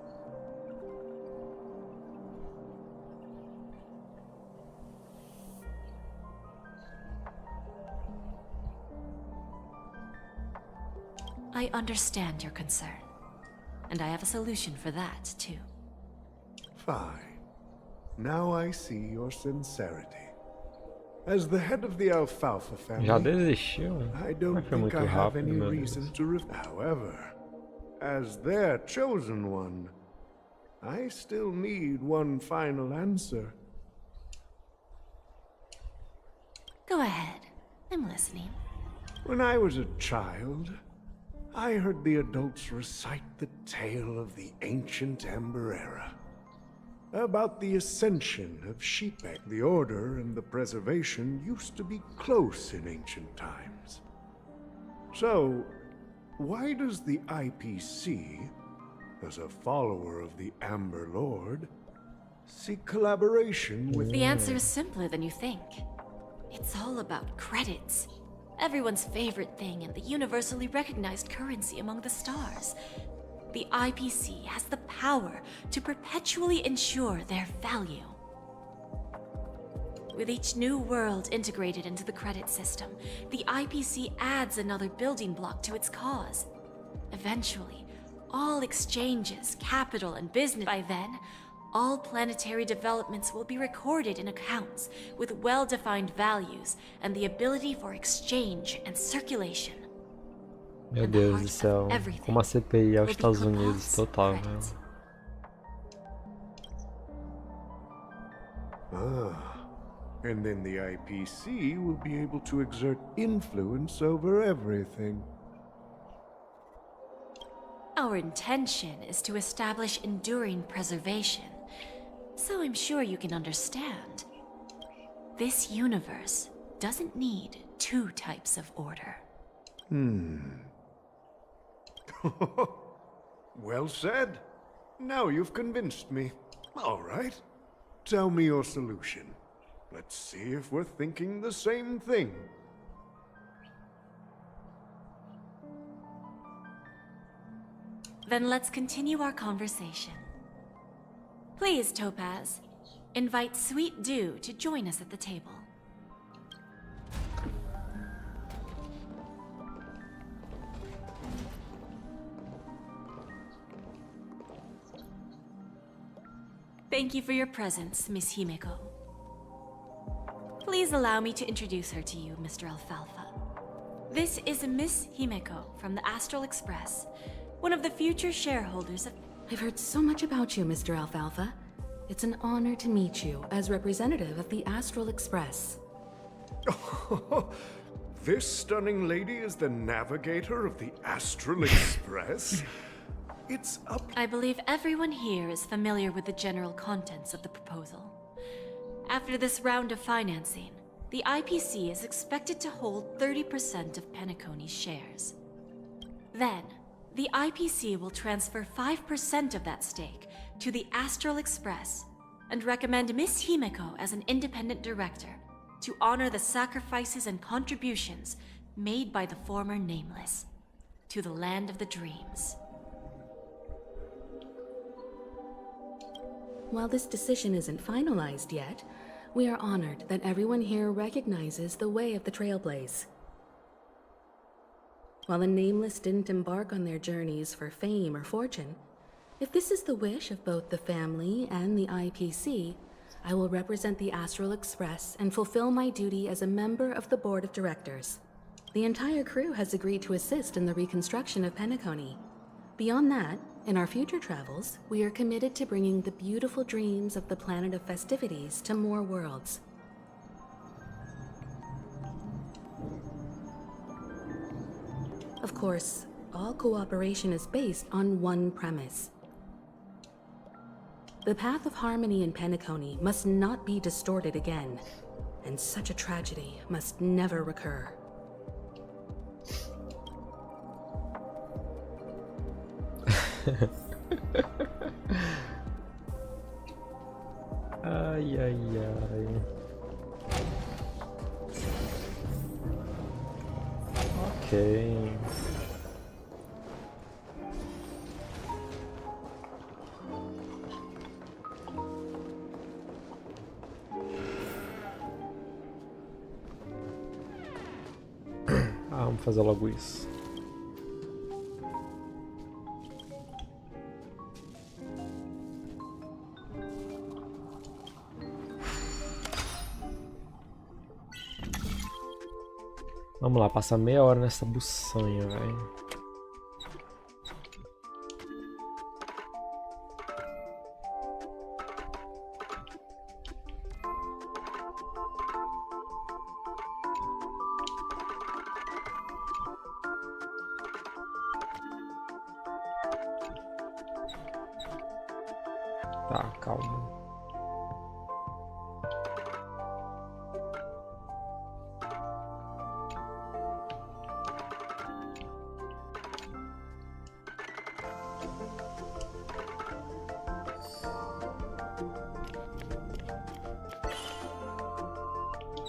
I understand your concern, and I have a solution for that, too. Fine. Now I see your sincerity. As the head of the Alfalfa family, Já desistiu? I don't Mas foi think muito I have rápido, any meu reason Deus. to However, as their chosen one, I still need one final answer. Go ahead. I'm listening. When I was a child, I heard the adults recite the tale of the ancient Ember Era. About the ascension of Sheepegg. The Order and the Preservation used to be close in ancient times. So, why does the IPC, as a follower of the Amber Lord, seek collaboration with... The answer is simpler than you think. It's all about credits. Everyone's favorite thing and the universally recognized currency among the stars. The IPC has the power to perpetually ensure their value. With each new world integrated into the credit system, the IPC adds another building block to its cause. Eventually, all exchanges, capital, and business. By then, all planetary developments will be recorded in accounts with well-defined values and the ability for exchange and circulation. Meu Deus do céu, como a CPI aos Estados Unidos, total, meu. And then the IPC will be able to exert influence over everything. Our intention is to establish enduring preservation, so I'm sure you can understand. This universe doesn't need two types of order. Well said. Now you've convinced me. All right. Tell me your solution. Let's see if we're thinking the same thing. Then let's continue our conversation. Please, Topaz, invite Sweet Dew to join us at the table. Thank you for your presence, Miss Himeko. Please allow me to introduce her to you, Mr. Alfalfa. This is Miss Himeko from the Astral Express, one of the future shareholders of... I've heard so much about you, Mr. Alfalfa. It's an honor to meet you as representative of the Astral Express. This stunning lady is the navigator of the Astral Express? It's up... I believe everyone here is familiar with the general contents of the proposal. After this round of financing, the IPC is expected to hold 30% of Penacony's shares. Then, the IPC will transfer 5% of that stake to the Astral Express and recommend Miss Himeko as an independent director to honor the sacrifices and contributions made by the former Nameless to the land of the dreams. While this decision isn't finalized yet, we are honored that everyone here recognizes the way of the Trailblaze. While the Nameless didn't embark on their journeys for fame or fortune, if this is the wish of both the family and the IPC, I will represent the Astral Express and fulfill my duty as a member of the board of directors. The entire crew has agreed to assist in the reconstruction of Penacony. Beyond that, in our future travels, we are committed to bringing the beautiful dreams of the planet of festivities to more worlds. Of course, all cooperation is based on one premise. The path of harmony in Penacony must not be distorted again, and such a tragedy must never recur. Ai, ai, ai. Ok. Vamos fazer logo isso. Vamos lá, passar meia hora nessa buçanha, velho. Tá, calma.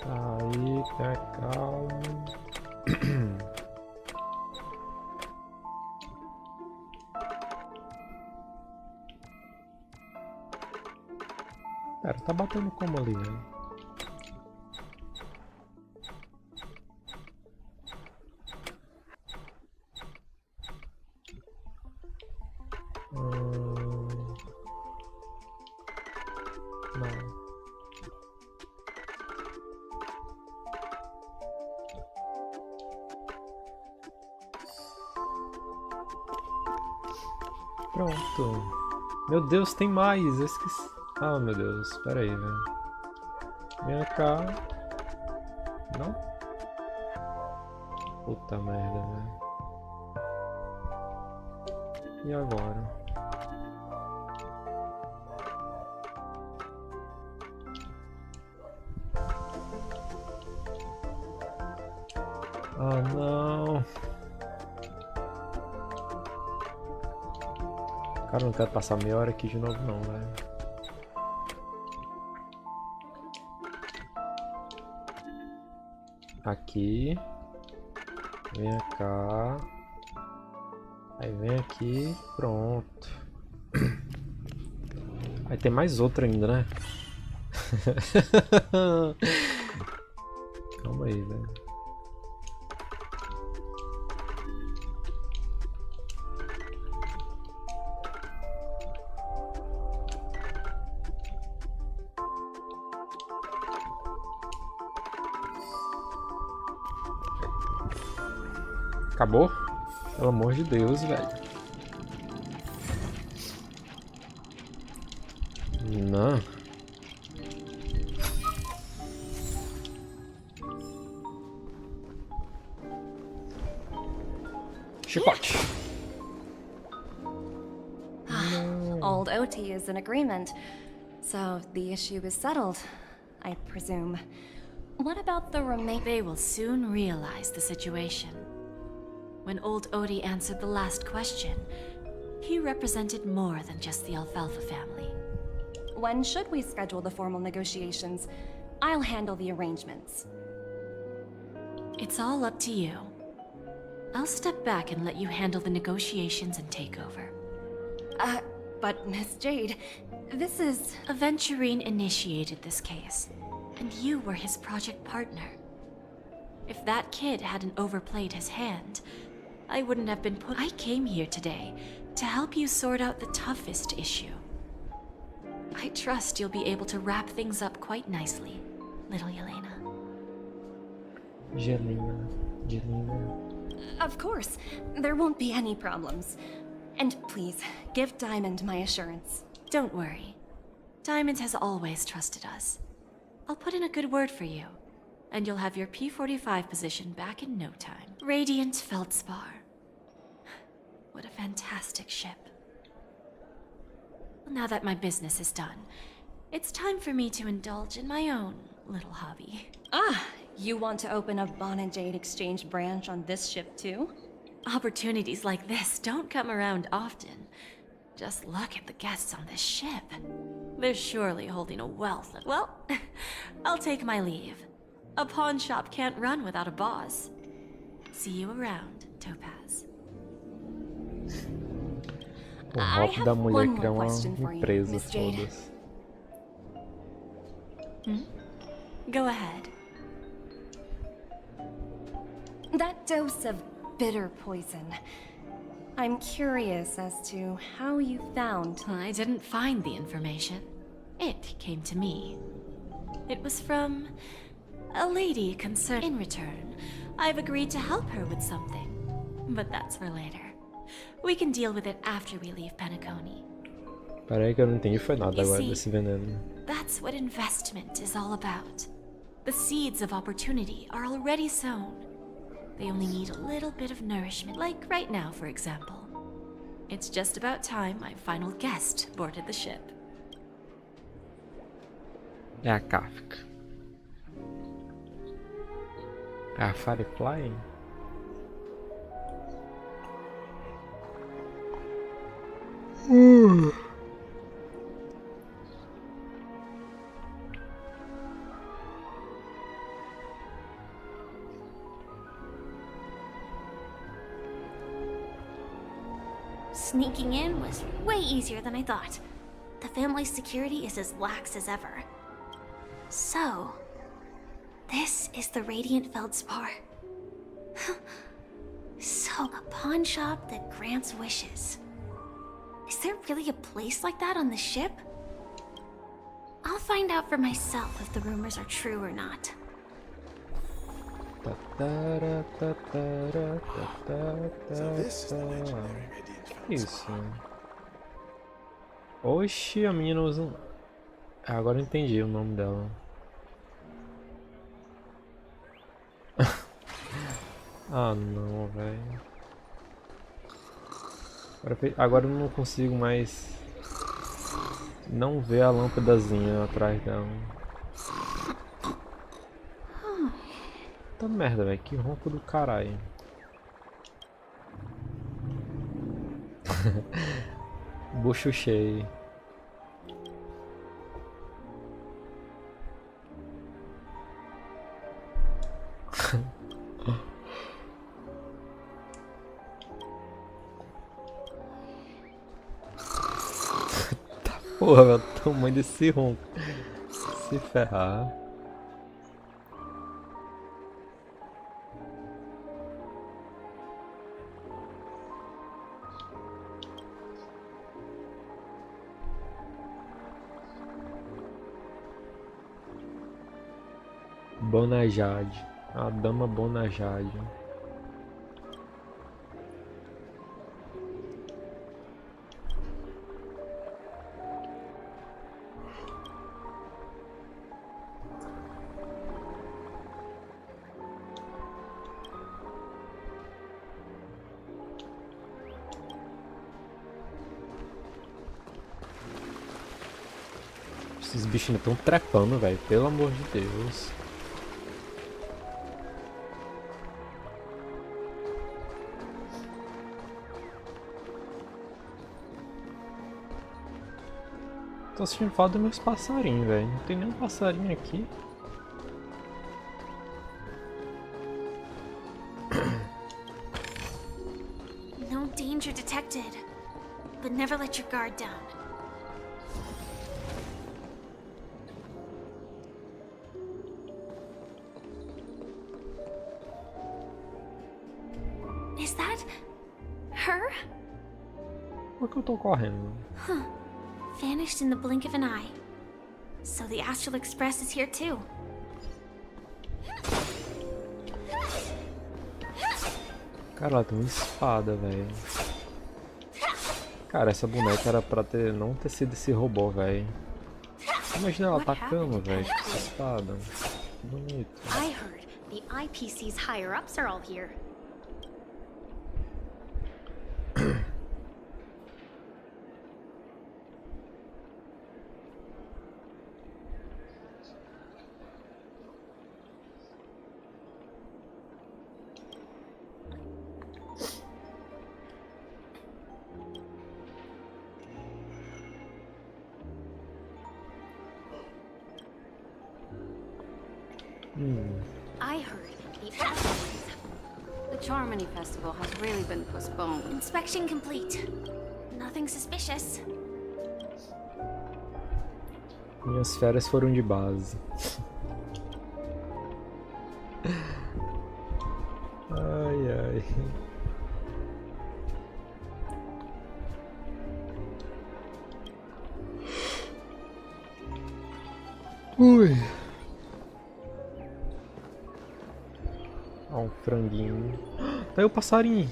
Aí, calma. Cara, tá batendo como ali, né? Não. Pronto. Meu Deus, tem mais. Eu esqueci. Ah, meu Deus. Espera aí, velho. Vem cá. Não? Puta merda, velho. E agora? Ah, não. Cara, não quero passar meia hora aqui de novo não, velho. Aqui. Vem cá. Aí vem aqui. Pronto. Aí tem mais outro ainda, né? Calma aí, velho. Acabou? Pelo amor de Deus, velho. Não. Chicote. Old OT is in agreement, so the issue is settled, I presume. What about the They will soon realize the situation. When old Odie answered the last question, he represented more than just the Alfalfa family. When should we schedule the formal negotiations? I'll handle the arrangements. It's all up to you. I'll step back and let you handle the negotiations and take over. But Miss Jade, this is... Aventurine initiated this case, and you were his project partner. If that kid hadn't overplayed his hand, I wouldn't have been put... I came here today to help you sort out the toughest issue. I trust you'll be able to wrap things up quite nicely, little Yelena. Jelena. Of course. There won't be any problems. And please, give Diamond my assurance. Don't worry. Diamond has always trusted us. I'll put in a good word for you, and you'll have your P-45 position back in no time. Radiant Feldspar. What a fantastic ship. Now that my business is done, it's time for me to indulge in my own little hobby. You want to open a Bon and Jade exchange branch on this ship too? Opportunities like this don't come around often. Just look at the guests on this ship. They're surely holding a wealth of... Well, I'll take my leave. A pawn shop can't run without a boss. See you around, Topaz. O hobby da mulher criar uma empresa, foda-se. Go ahead. That dose of bitter poison. I'm curious as to how you found... I didn't find the information. It came to me. It was from a lady concerned. In return, I've agreed to help her with something. But that's for later. We can deal with it after we leave Penacony. Peraí que eu não entendi foi nada agora desse veneno. That's what investment is all about. The seeds of opportunity are already sown. They only need a little bit of nourishment, like right now, for example. It's just about time my final guest boarded the ship. É a Kafka. É a Firefly? Sneaking in was way easier than I thought. The family's security is as lax as ever. So, this is the Radiant Feldspar. So, a pawn shop that grants wishes. Is there really a place like that on the ship? I'll find out for myself if the rumors are true or not. So this is the legendary Radiant Feldspar. Isso. Oxi, a menina usa um... Agora eu entendi o nome dela. Ah não, velho. Agora eu não consigo mais não ver a lâmpadazinha atrás dela. Puta merda, velho, que ronco do caralho. Bucho cheio. Tá porra, velho, o tamanho desse ronco. Se ferrar. Bonajade, a dama Bonajade. Esses bichinhos estão trepando, velho, pelo amor de Deus. Tô sentindo falta dos meus passarinhos, velho. Não tem nenhum passarinho aqui. No danger detected, but never let your guard down. Is that her? Por que eu tô correndo? Huh. Vanished in the blink of an eye. So the Astral Express is here too. Cara, ela tem uma espada, velho. Cara, essa boneca era pra não ter sido esse robô, velho. Imagina ela atacando, velho, com essa espada. Que bonito. I heard the IPC's higher-ups are all here. I heard the Charmony Festival has really been postponed. Inspection complete. Nothing suspicious. Minhas férias foram de base. Ai, ai. Ui. Ó, um franguinho. Tá aí o passarinho.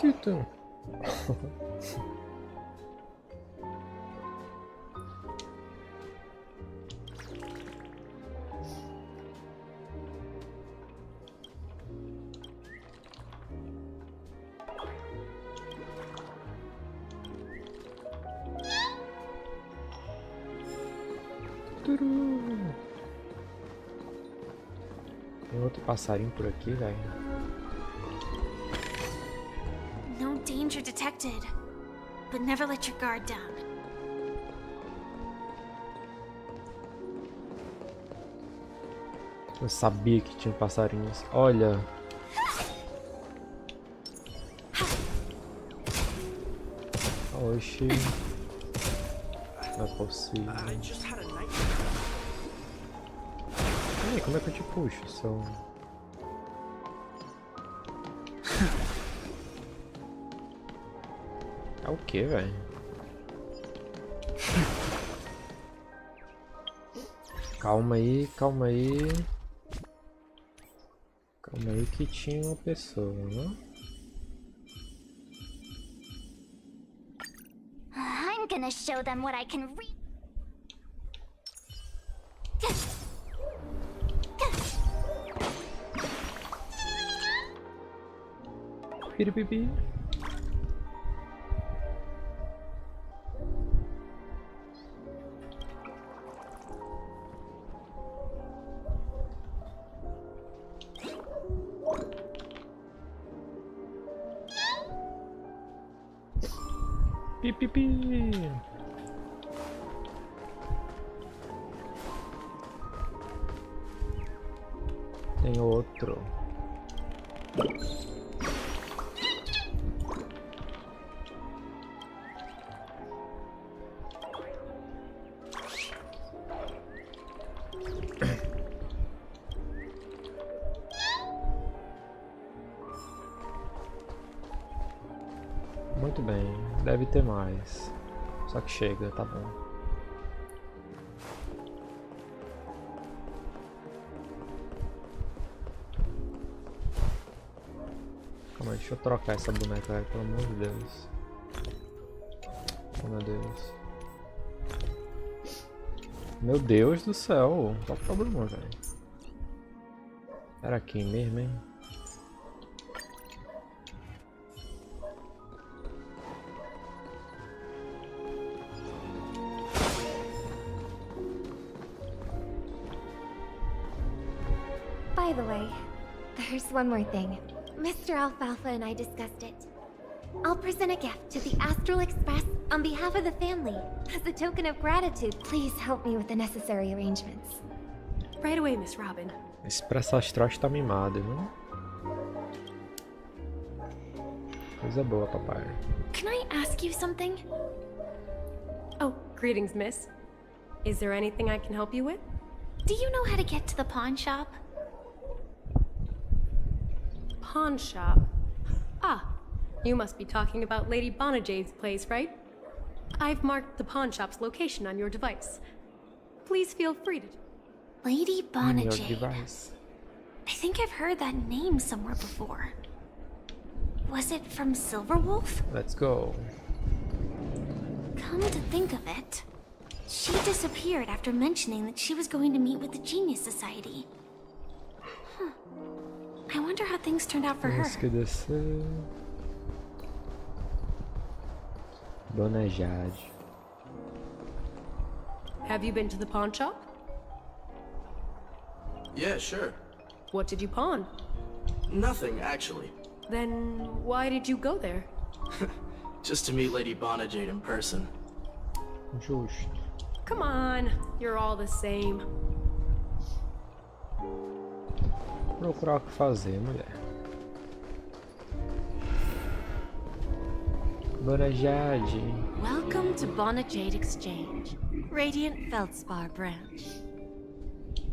Que tu? Tem outro passarinho por aqui, velho. No danger detected, but never let your guard down. Eu sabia que tinha passarinhos. Olha. Oxi. Não é possível. Ai, como é que eu te puxo? São... É o que, velho? Calma aí, calma aí. Calma aí que tinha uma pessoa, né? I'm gonna show them what I can read. Piripipi. Pipipi. Tem outro. Muito bem, deve ter mais. Só que chega, tá bom. Calma aí, deixa eu trocar essa boneca, velho, pelo amor de Deus. Oh, meu Deus. Meu Deus do céu, qual o problema, velho? Era aqui mesmo, hein? By the way, there's one more thing. Mr. Alfalfa and I discussed it. I'll present a gift to the Astral Express on behalf of the family. As a token of gratitude, please help me with the necessary arrangements. Right away, Miss Robin. Expresso Astral está mimado, viu? Coisa boa, papai. Can I ask you something? Oh, greetings, miss. Is there anything I can help you with? Do you know how to get to the pawn shop? Pawn shop? Ah, you must be talking about Lady Bonajade's place, right? I've marked the pawn shop's location on your device. Please feel free to... Lady Bonajade. Your device. I think I've heard that name somewhere before. Was it from Silverwolf? Let's go. Come to think of it, she disappeared after mentioning that she was going to meet with the Genius Society. I wonder how things turned out for her. Temos que descer. Dona Jade. Have you been to the pawn shop? Yeah, sure. What did you pawn? Nothing, actually. Then why did you go there? Just to meet Lady Bonajade in person. Justo. Come on, you're all the same. Procurar o que fazer, mulher. Dona Jade. Welcome to Bonajade Exchange, Radiant Feldspar branch.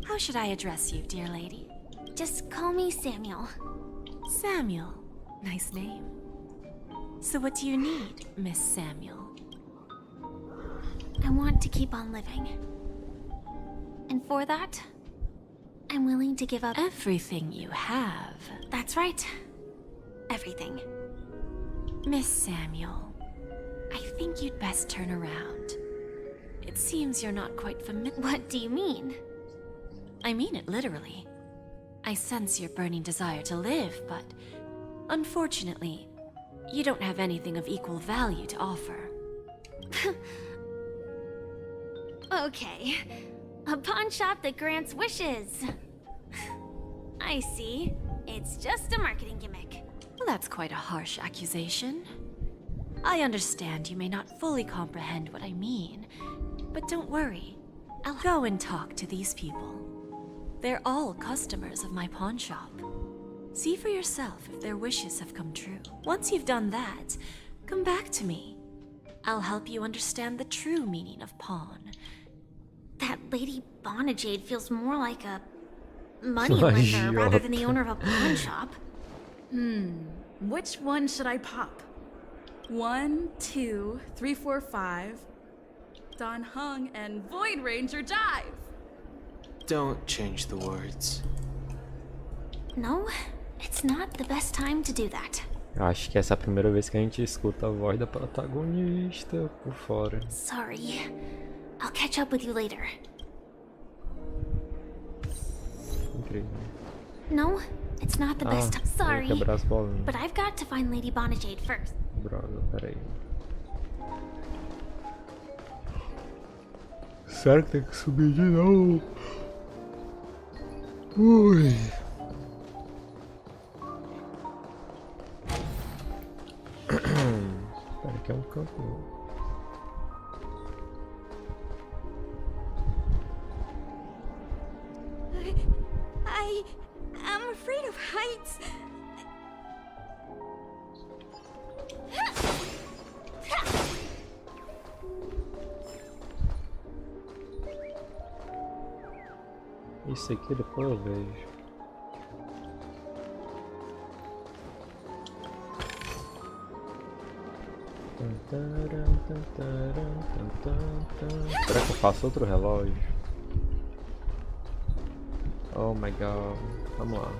How should I address you, dear lady? Just call me Samuel. Samuel. Nice name. So what do you need, Miss Samuel? I want to keep on living. And for that, I'm willing to give up everything you have. That's right. Everything. Miss Samuel, I think you'd best turn around. It seems you're not quite familiar. What do you mean? I mean it literally. I sense your burning desire to live, but unfortunately, you don't have anything of equal value to offer. Okay. A pawn shop that grants wishes. I see. It's just a marketing gimmick. Well, that's quite a harsh accusation. I understand you may not fully comprehend what I mean, but don't worry. I'll go and talk to these people. They're all customers of my pawn shop. See for yourself if their wishes have come true. Once you've done that, come back to me. I'll help you understand the true meaning of pawn. That Lady Bonajade feels more like a moneylender rather than the owner of a pawn shop. Which one should I pop? 1, 2, 3, 4, 5. Don Hung and Void Ranger Jive. Don't change the words. No, it's not the best time to do that. Acho que essa é a primeira vez que a gente escuta a voz da protagonista por fora. Sorry. I'll catch up with you later. Incrível. No, it's not the best time. Sorry. Quebrar as bolinhas. But I've got to find Lady Bonajade first. Droga, peraí. Será que tem que subir de novo? Ui. Espera que é um campo. I'm afraid of heights. Isso aqui depois eu vejo. Será que eu faço outro relógio? Oh my god. Vamos lá.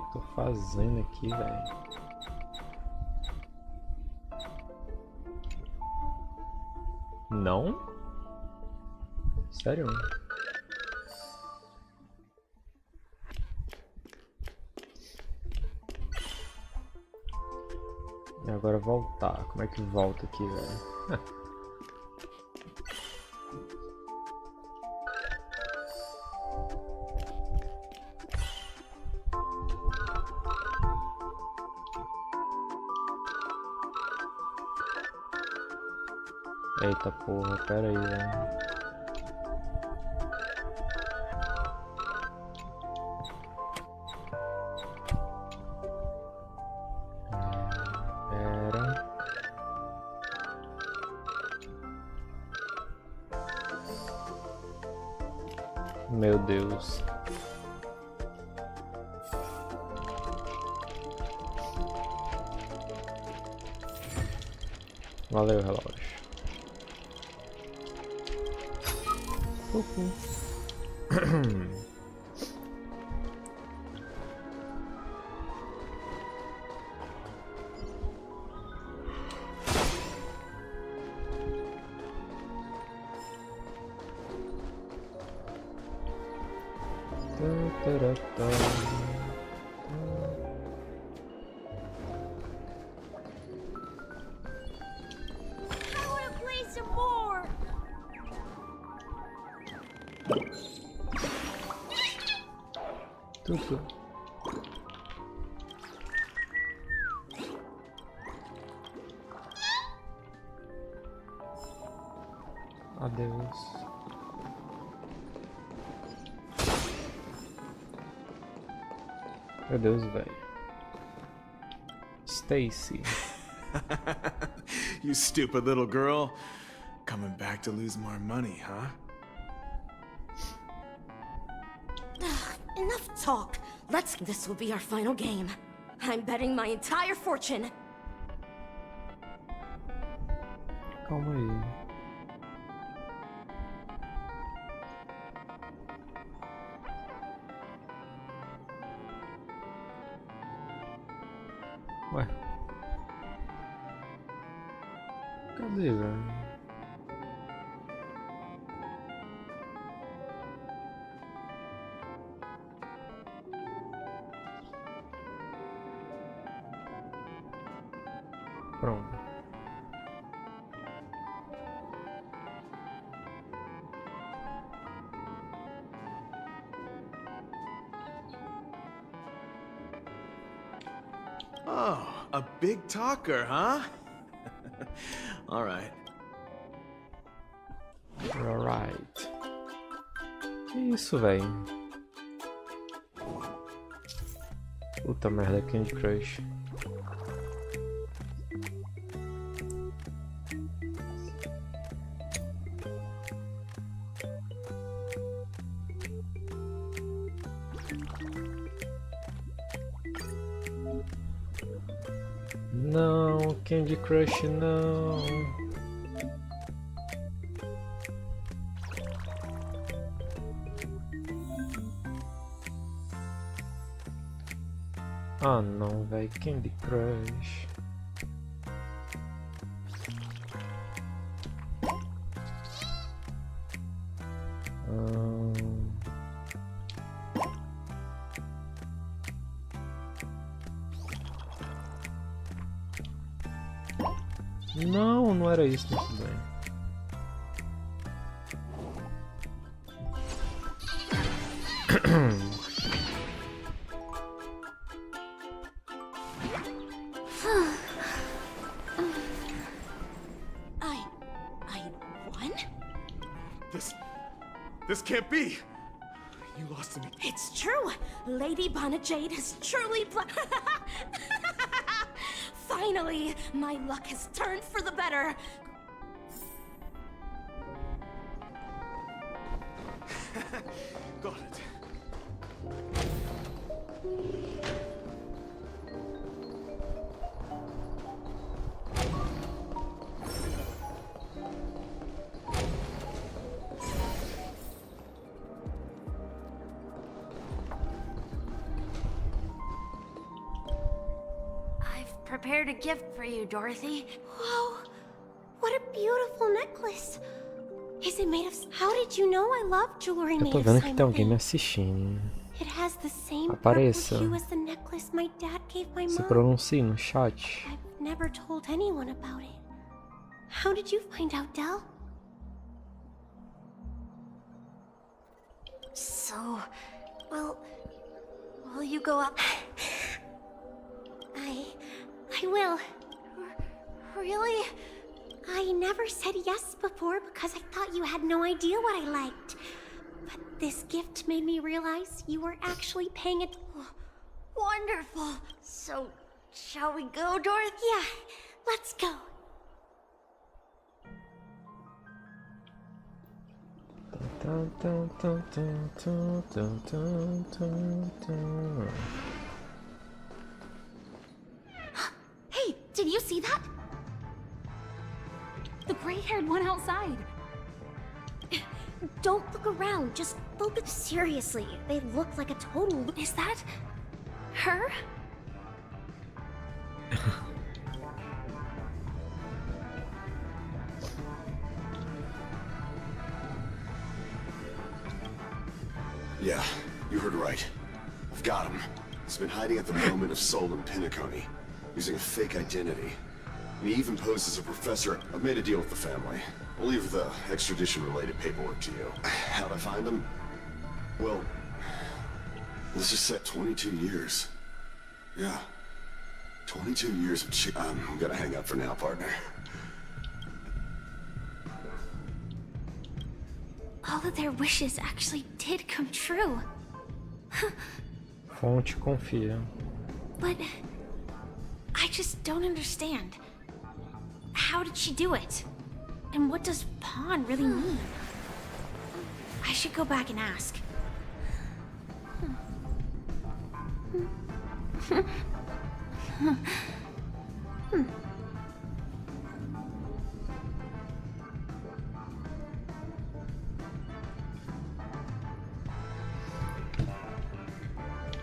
que eu tô fazendo aqui, velho? Não? Sério? E agora voltar. Como é que volta aqui, velho? Eita porra, pera aí, velho. Meu Deus. Valeu, relógio. Tudo. Adeus. Meu Deus, velho. Stacy. You stupid little girl. Coming back to lose more money, huh? Enough talk. This will be our final game. I'm betting my entire fortune. Calma aí. Ué. Cadê, velho? Pronto. Oh, a big talker, huh? All right. Alright. Que isso, velho? Puta merda, Candy Crush. Não, Candy Crush não. Ah não, velho, Candy Crush. Não, não era isso, mas tudo bem. I won? This can't be. You lost to me. It's true. Lady Bonajade is truly Finally, my luck has turned for the better. Got it. prepared a gift for you, Dorothy. Whoa! What a beautiful necklace! Is it made of... How did you know I love jewelry Eu made tô of vendo que tem alguém me cyanogen? assistindo. It has the same Apareça. purple hue as the necklace my dad gave my Se mom. pronuncie no chat. I've never told anyone about it. How did you find out, Del? So, will you go up? I will. Really? I never said yes before because I thought you had no idea what I liked. But this gift made me realize you were actually paying it. Wonderful. So, shall we go, Dorothy? Yeah, let's go. Hey, did you see that? The gray-haired one outside. Don't look around, just focus. Seriously, they look like a total... Is that her? Yeah, you heard right. I've got him. He's been hiding at the moment of Soul in Penacony, using a fake identity. And he even posed as a professor. I've made a deal with the family. I'll leave the extradition-related paperwork to you. How'd I find him? Well, let's just say 22 years. Yeah. 22 years of I'm gonna hang up for now, partner. All of their wishes actually did come true. Fonte confia. But I just don't understand. How did she do it? And what does pawn really mean? I should go back and ask.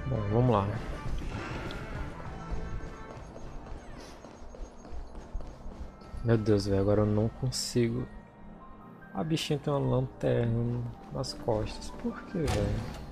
Bom, vamos lá. Meu Deus, velho, agora eu não consigo. A bichinha tem uma lanterna nas costas. Por que, velho?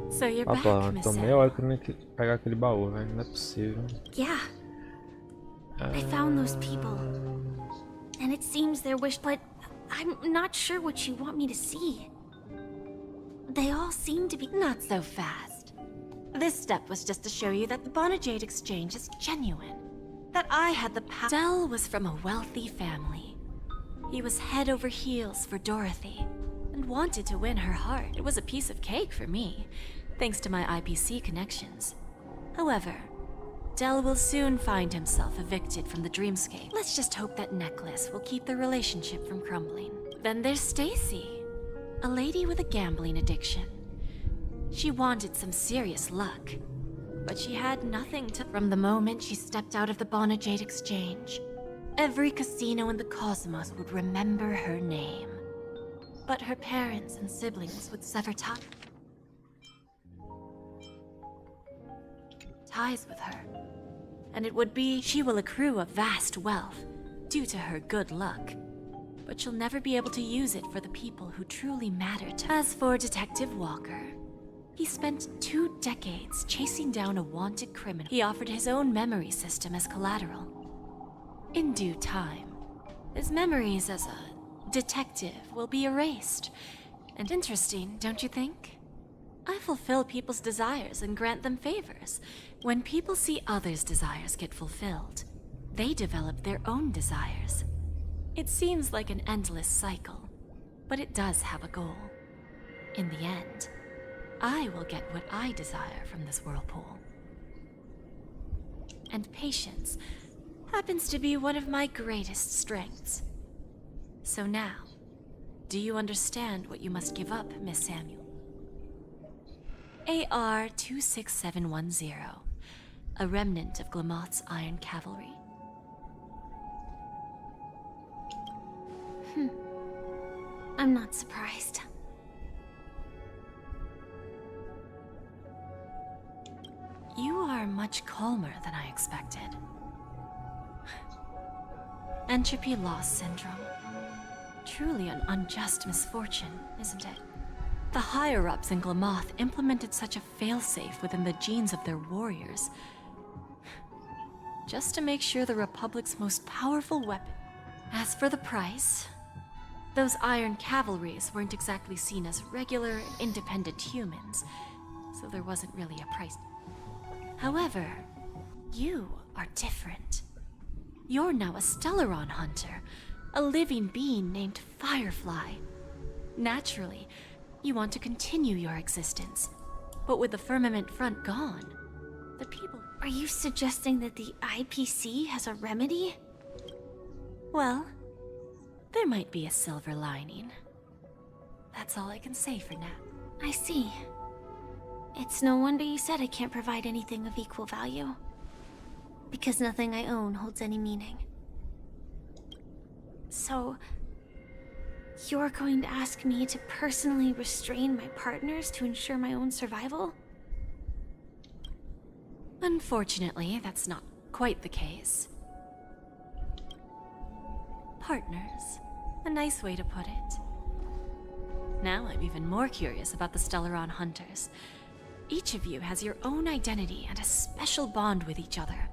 So you're Ah, back, pá, Miss tô Sam. meia hora querendo pegar aquele baú, velho. Não é possível. Yeah. I found those people. And it seems their wish, but I'm not sure what you want me to see. They all seem to be... Not so fast. This step was just to show you that the Bonajade exchange is genuine. That I had the power. Del was from a wealthy family. He was head over heels for Dorothy, and wanted to win her heart. It was a piece of cake for me, thanks to my IPC connections. However, Del will soon find himself evicted from the dreamscape. Let's just hope that necklace will keep the relationship from crumbling. Then there's Stacy, a lady with a gambling addiction. She wanted some serious luck, but she had nothing to... From the moment she stepped out of the Bonajade exchange, every casino in the cosmos would remember her name. But her parents and siblings would sever ties with her. And it would be she will accrue a vast wealth due to her good luck. But she'll never be able to use it for the people who truly matter to her. As for Detective Walker, he spent 2 decades chasing down a wanted criminal. He offered his own memory system as collateral. In due time, his memories as a detective will be erased. And interesting, don't you think? I fulfill people's desires and grant them favors. When people see others' desires get fulfilled, they develop their own desires. It seems like an endless cycle, but it does have a goal. In the end, I will get what I desire from this whirlpool. And patience happens to be one of my greatest strengths. So now, do you understand what you must give up, Miss Samuel? AR 26710, a remnant of Glamoth's Iron Cavalry. I'm not surprised. You are much calmer than I expected. Entropy loss syndrome. Truly an unjust misfortune, isn't it? The higher-ups in Glamoth implemented such a failsafe within the genes of their warriors, just to make sure the Republic's most powerful weapon. As for the price, those Iron Cavalries weren't exactly seen as regular, independent humans, so there wasn't really a price. However, you are different. You're now a Stellaron hunter, a living being named Firefly. Naturally, you want to continue your existence, but with the firmament front gone, the people... Are you suggesting that the IPC has a remedy? Well, there might be a silver lining. That's all I can say for now. I see. It's no wonder you said I can't provide anything of equal value. Because nothing I own holds any meaning. So, you're going to ask me to personally restrain my partners to ensure my own survival? Unfortunately, that's not quite the case. Partners. A nice way to put it. Now I'm even more curious about the Stellaron Hunters. Each of you has your own identity and a special bond with each other.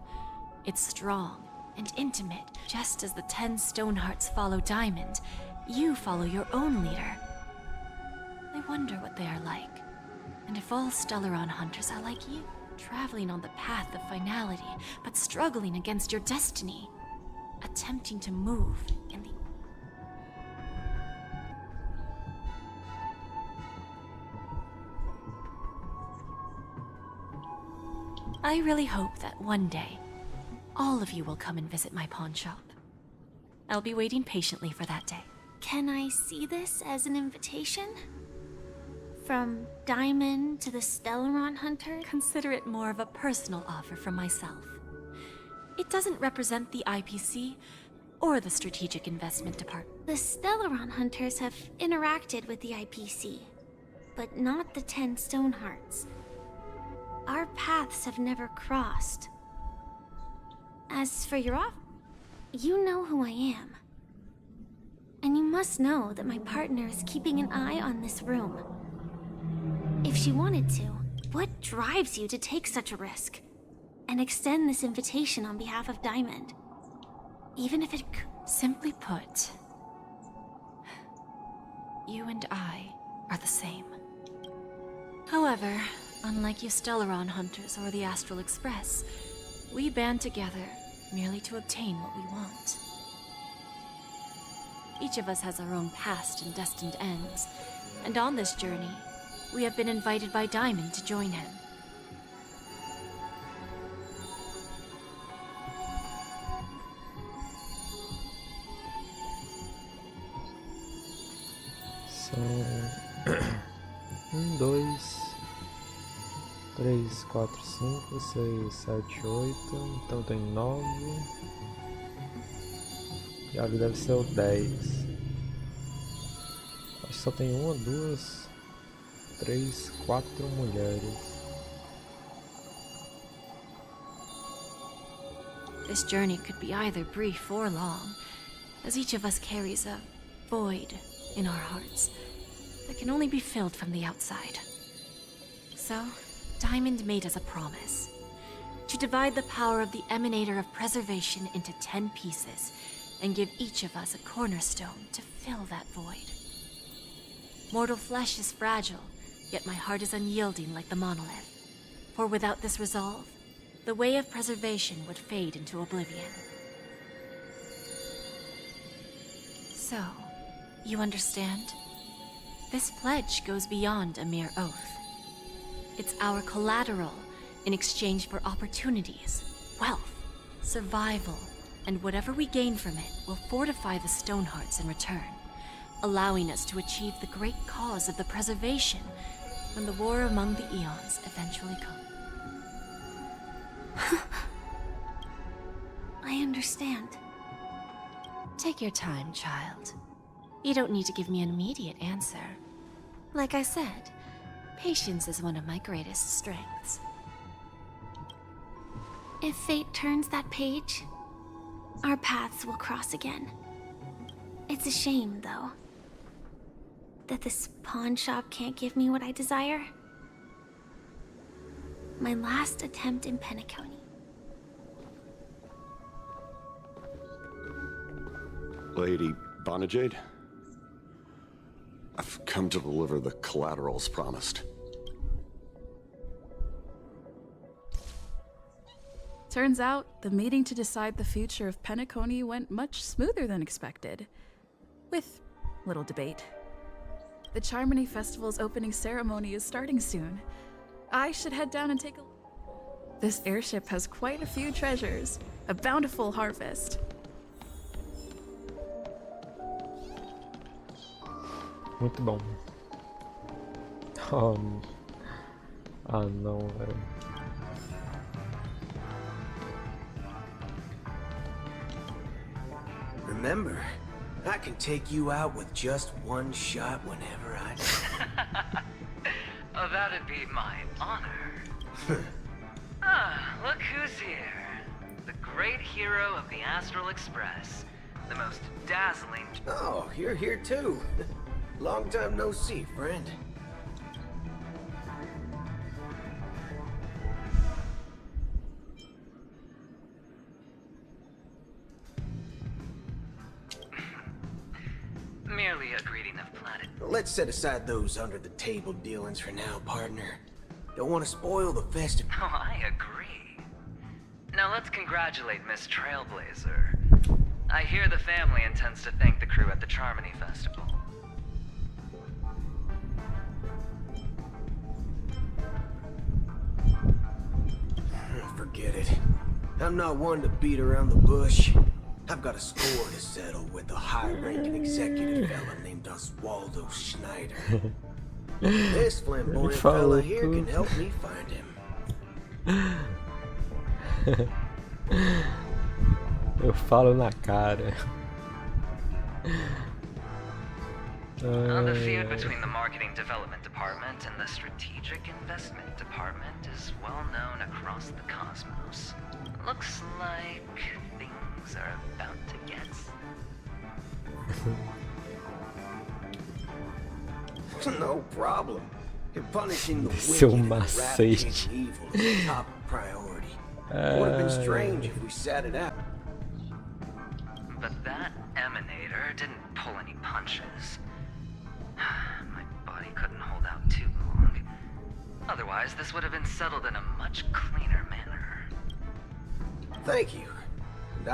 It's strong and intimate, just as the 10 Stonehearts follow Diamond. You follow your own leader. I wonder what they are like, and if all Stellaron Hunters are like you, traveling on the path of finality, but struggling against your destiny, attempting to move in the... I really hope that one day, all of you will come and visit my pawn shop. I'll be waiting patiently for that day. Can I see this as an invitation? From Diamond to the Stellaron Hunter? Consider it more of a personal offer from myself. It doesn't represent the IPC or the Strategic Investment Department. The Stellaron Hunters have interacted with the IPC, but not the 10 Stonehearts. Our paths have never crossed. As for your offer, you know who I am. And you must know that my partner is keeping an eye on this room. If she wanted to, what drives you to take such a risk? And extend this invitation on behalf of Diamond? Even if it Simply put, you and I are the same. However, unlike you Stellaron Hunters or the Astral Express, we band together merely to obtain what we want. Each of us has our own past and destined ends, and on this journey, we have been invited by Diamond to join him. São 1, 2, 3, 4, 5, 6, 7, 8. Então tem 9. E ali deve ser o 10. Acho que só tem 1, 2, 3, 4 mulheres. This journey could be either brief or long, as each of us carries a void in our hearts that can only be filled from the outside. So, Diamond made us a promise to divide the power of the Emanator of Preservation into 10 pieces and give each of us a cornerstone to fill that void. Mortal flesh is fragile, yet my heart is unyielding like the monolith. For without this resolve, the way of preservation would fade into oblivion. So, you understand? This pledge goes beyond a mere oath. It's our collateral in exchange for opportunities, wealth, survival, and whatever we gain from it will fortify the Stonehearts in return, allowing us to achieve the great cause of the preservation when the war among the eons eventually comes. I understand. Take your time, child. You don't need to give me an immediate answer. Like I said, patience is one of my greatest strengths. If fate turns that page, our paths will cross again. It's a shame, though, that this pawn shop can't give me what I desire. My last attempt in Penacony. Lady Bonajade? I've come to deliver the collaterals promised. Turns out, the meeting to decide the future of Penacony went much smoother than expected. With little debate. The Charmony Festival's opening ceremony is starting soon. I should head down and take a look. This airship has quite a few treasures. A bountiful harvest. Muito bom. Ah, não, velho. Remember, I can take you out with just one shot whenever I need. Oh, that'd be my honor. Look who's here. The great hero of the Astral Express. The most dazzling... Oh, you're here too. Long time no see, friend. Merely a greeting of planet. Let's set aside those under-the-table dealings for now, partner. Don't want to spoil the festival. Oh, I agree. Now let's congratulate Miss Trailblazer. I hear the family intends to thank the crew at the Charmony Festival. Forget it. I'm not one to beat around the bush. I've got a score to settle with a high-ranking executive fella named Oswaldo Schneider. This flamboyant fella here can help me find him. Eu falo na cara. The feud between the Marketing Development Department and the Strategic Investment Department is well known across the cosmos. Looks like things are about to get... No problem. Punishing the Seu wicked and macete. ravaging evil is a top priority. Would have been strange if we sat it out. But that emanator didn't pull any punches. My body couldn't hold out too long. Otherwise, this would have been settled in a much cleaner manner. Thank you. And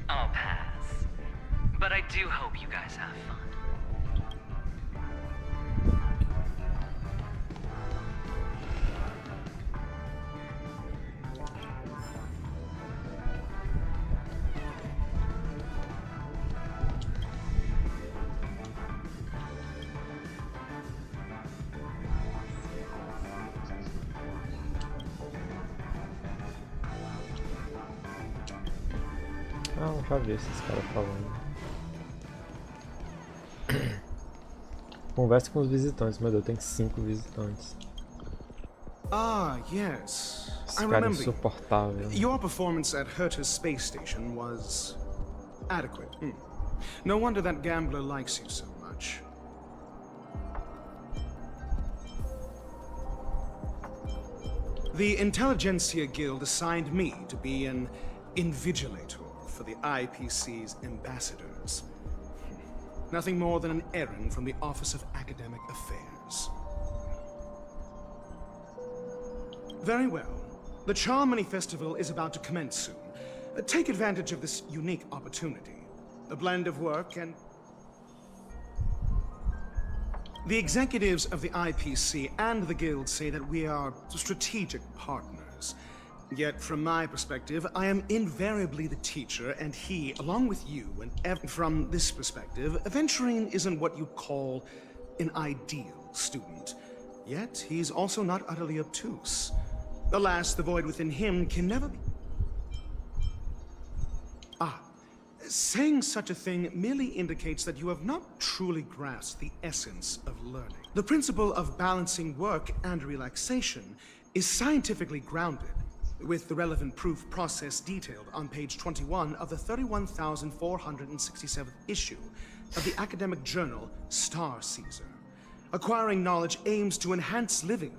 I'll pass. But I do hope you guys have fun. Ah, já vi esses caras falando. Converse com os visitantes, meu Deus, tem 5 visitantes. Ah, yes. Esse I cara é remember. insuportável. Your performance at Herta's space station was adequate. No wonder that gambler likes you so much. The Intelligentsia Guild assigned me to be an invigilator for the IPC's ambassadors. Nothing more than an errand from the Office of Academic Affairs. Very well. The Charmony Festival is about to commence soon. Take advantage of this unique opportunity. A blend of work and... The executives of the IPC and the Guild say that we are strategic partners. Yet, from my perspective, I am invariably the teacher, and he, along with you, and from this perspective, Aventurine isn't what you'd call an ideal student. Yet, he's also not utterly obtuse. Alas, the void within him can never be... Saying such a thing merely indicates that you have not truly grasped the essence of learning. The principle of balancing work and relaxation is scientifically grounded, with the relevant proof process detailed on page 21 of the 31,467th issue of the academic journal Star Caesar. Acquiring knowledge aims to enhance living.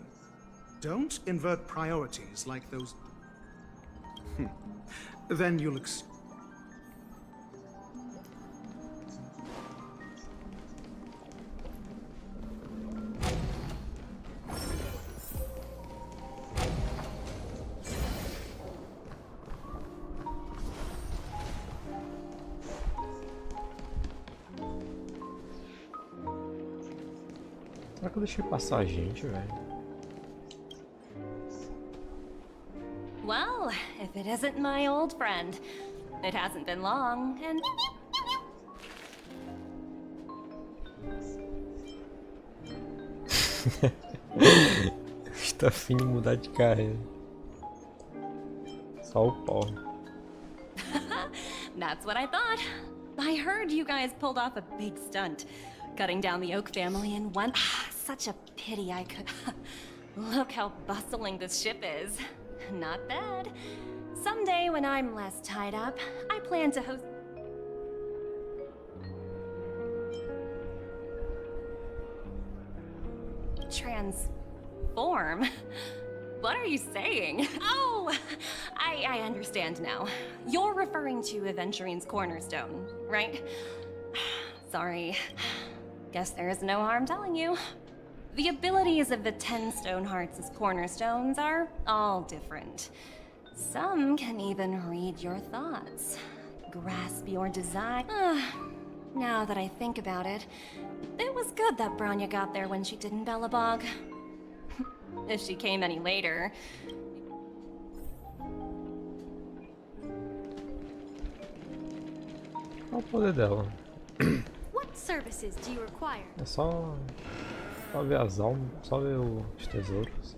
Don't invert priorities like those... Then you'll Será que eu deixei passar a gente, velho? Well, if it isn't my old friend, it hasn't been long, and... Está afim de mudar de carreira. Só o pó. That's what I thought. I heard you guys pulled off a big stunt, cutting down the Oak family in one... Such a pity I could... Look how bustling this ship is. Not bad. Someday when I'm less tied up, I plan to host... Transform? What are you saying? Oh, I understand now. You're referring to Aventurine's cornerstone, right? Sorry. Guess there is no harm telling you. The abilities of the 10 Stonehearts' cornerstones are all different. Some can even read your thoughts, grasp your desire. Now that I think about it, it was good that Bronya got there when she did in Belobog. If she came any later... Qual o poder dela? What services do you require? É só ver as almas, só ver os tesouros.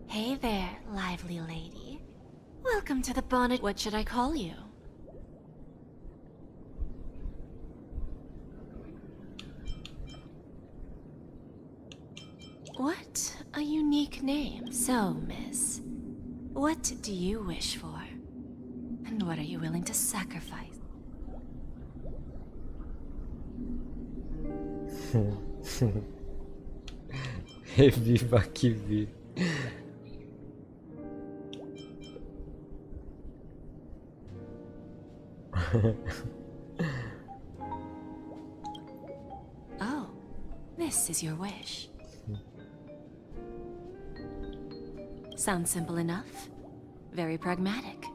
Hey there, lively lady. Welcome to the bonnet. What should I call you? What a unique name. So, miss, what do you wish for? And what are you willing to sacrifice? Reviva que vi. Oh, this is your wish. Sounds simple enough. Very pragmatic.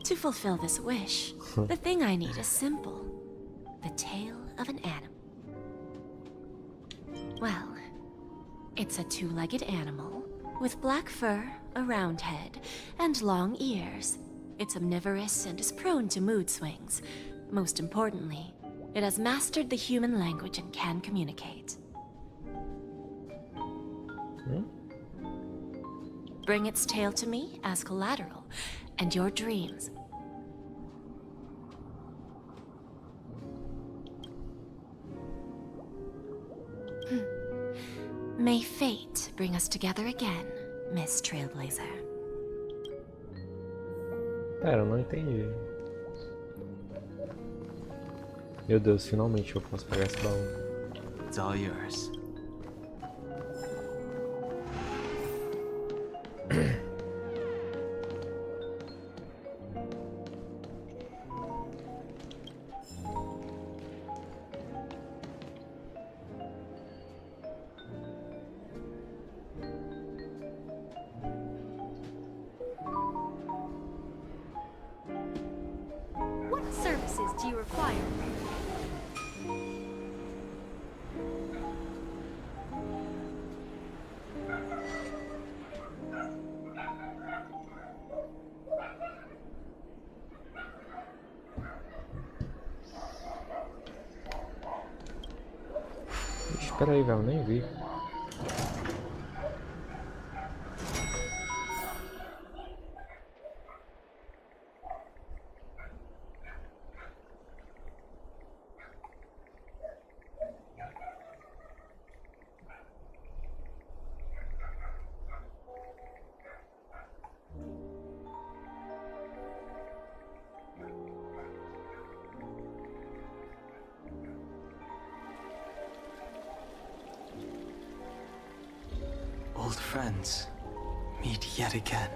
To fulfill this wish, the thing I need is simple. The tail of an animal. Well, it's a two-legged animal with black fur, a round head, and long ears. It's omnivorous and is prone to mood swings. Most importantly, it has mastered the human language and can communicate. Bring its tail to me as collateral, and your dreams. May fate bring us together again, Miss Trailblazer. Pera, eu não entendi. Meu Deus, finalmente eu posso pegar esse baú. It's all yours. What services do you require? Espera aí, velho, nem vi. friends meet yet again.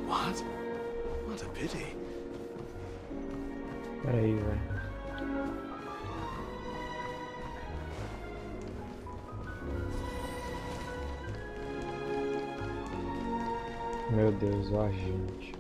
What? What a pity. Peraí, velho. Meu Deus, o agente.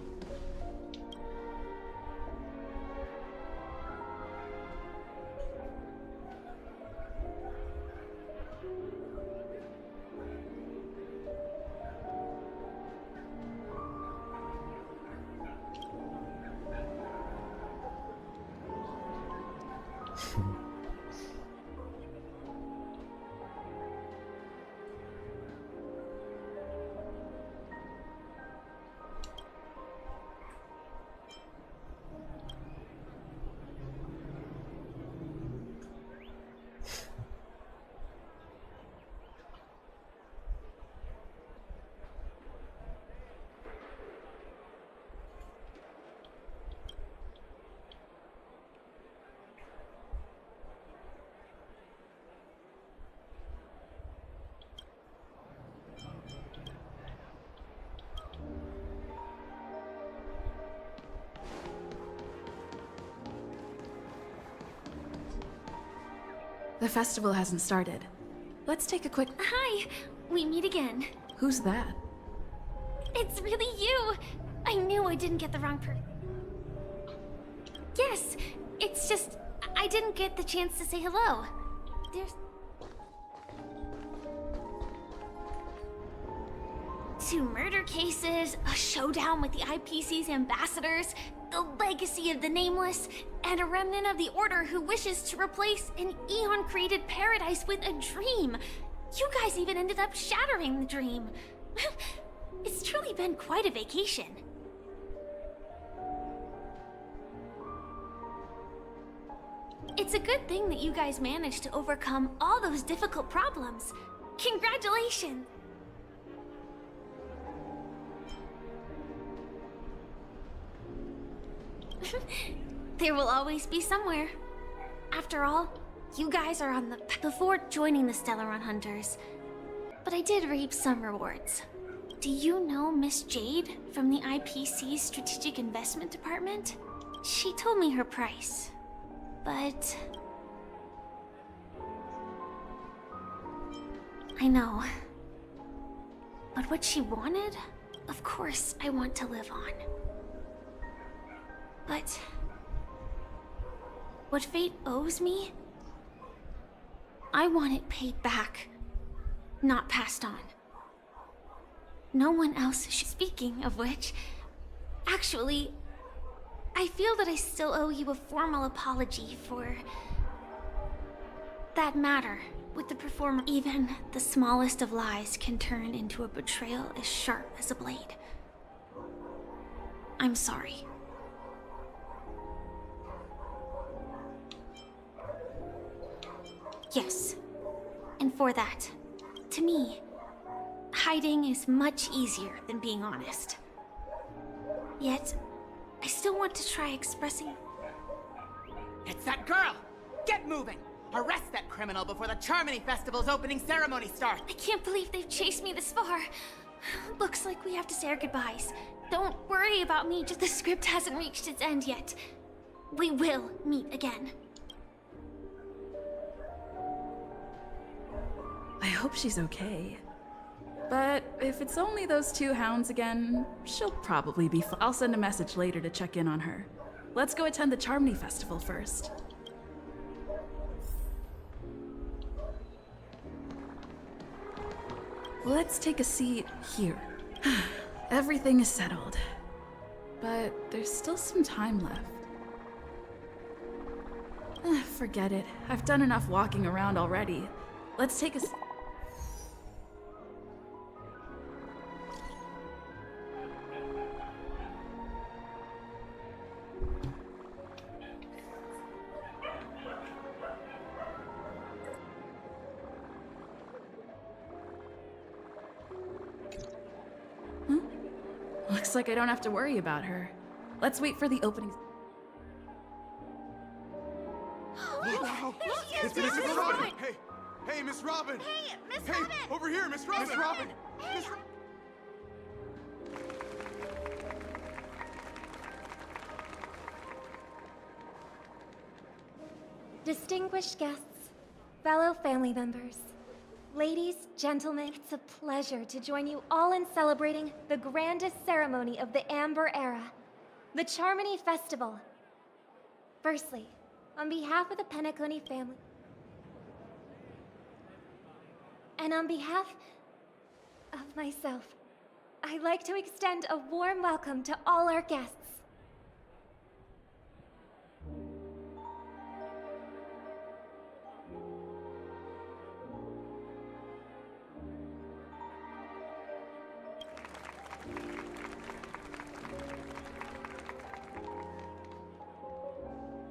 The festival hasn't started. Let's take a quick... Hi! We meet again. Who's that? It's really you! I knew I didn't get the wrong Yes, it's just... I didn't get the chance to say hello. There's... 2 murder cases, a showdown with the IPC's ambassadors, the legacy of the Nameless, and a remnant of the Order who wishes to replace an Eon-created paradise with a dream. You guys even ended up shattering the dream. It's truly been quite a vacation. It's a good thing that you guys managed to overcome all those difficult problems. Congratulations! There will always be somewhere. After all, you guys are on the before joining the Stellaron Hunters. But I did reap some rewards. Do you know Miss Jade from the IPC's Strategic Investment Department? She told me her price. But... I know. But what she wanted, of course I want to live on. But... what fate owes me? I want it paid back, not passed on. No one else should. Speaking of which, actually, I feel that I still owe you a formal apology for that matter with the performer. Even the smallest of lies can turn into a betrayal as sharp as a blade. I'm sorry. Yes, and for that, to me, hiding is much easier than being honest. Yet, I still want to try expressing... It's that girl! Get moving! Arrest that criminal before the Charmony Festival's opening ceremony starts! I can't believe they've chased me this far. Looks like we have to say our goodbyes. Don't worry about me, just the script hasn't reached its end yet. We will meet again. I hope she's okay. But if it's only those two hounds again, she'll probably be fine. I'll send a message later to check in on her. Let's go attend the Charmony Festival first. Let's take a seat here. Everything is settled. But there's still some time left. Forget it. I've done enough walking around already. Let's take a... Looks like I don't have to worry about her. Let's wait for the opening. Wow! It's Miss Robin! Hey, Miss Robin! Hey, Miss Robin! Over here, Miss Robin! Miss Robin! Hey! Distinguished guests, fellow family members, ladies, gentlemen, it's a pleasure to join you all in celebrating the grandest ceremony of the Amber Era, the Charmony Festival. Firstly, on behalf of the Penacony family, and on behalf of myself, I'd like to extend a warm welcome to all our guests.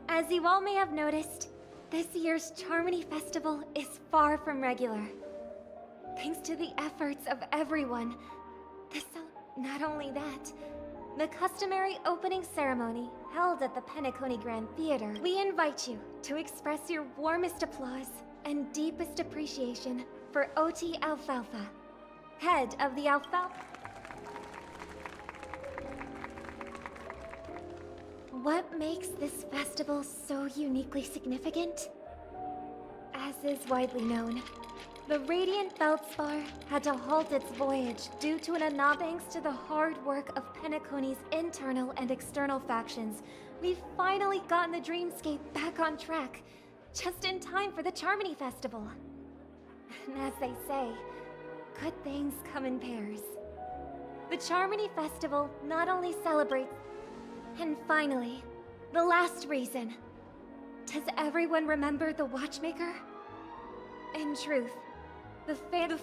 As you all may have noticed, this year's Charmony Festival is far from regular. Thanks to the efforts of everyone, not only that, the customary opening ceremony held at the Penacony Grand Theater, we invite you to express your warmest applause and deepest appreciation for Oti Alfalfa, head of the Alfalfa. What makes this festival so uniquely significant? As is widely known, the Radiant Feldspar had to halt its voyage due to an anomaly. Thanks to the hard work of Penacony's internal and external factions, we've finally gotten the Dreamscape back on track, just in time for the Charmony Festival. And as they say, good things come in pairs. The Charmony Festival not only celebrates... And finally, the last reason. Does everyone remember the Watchmaker? In truth, the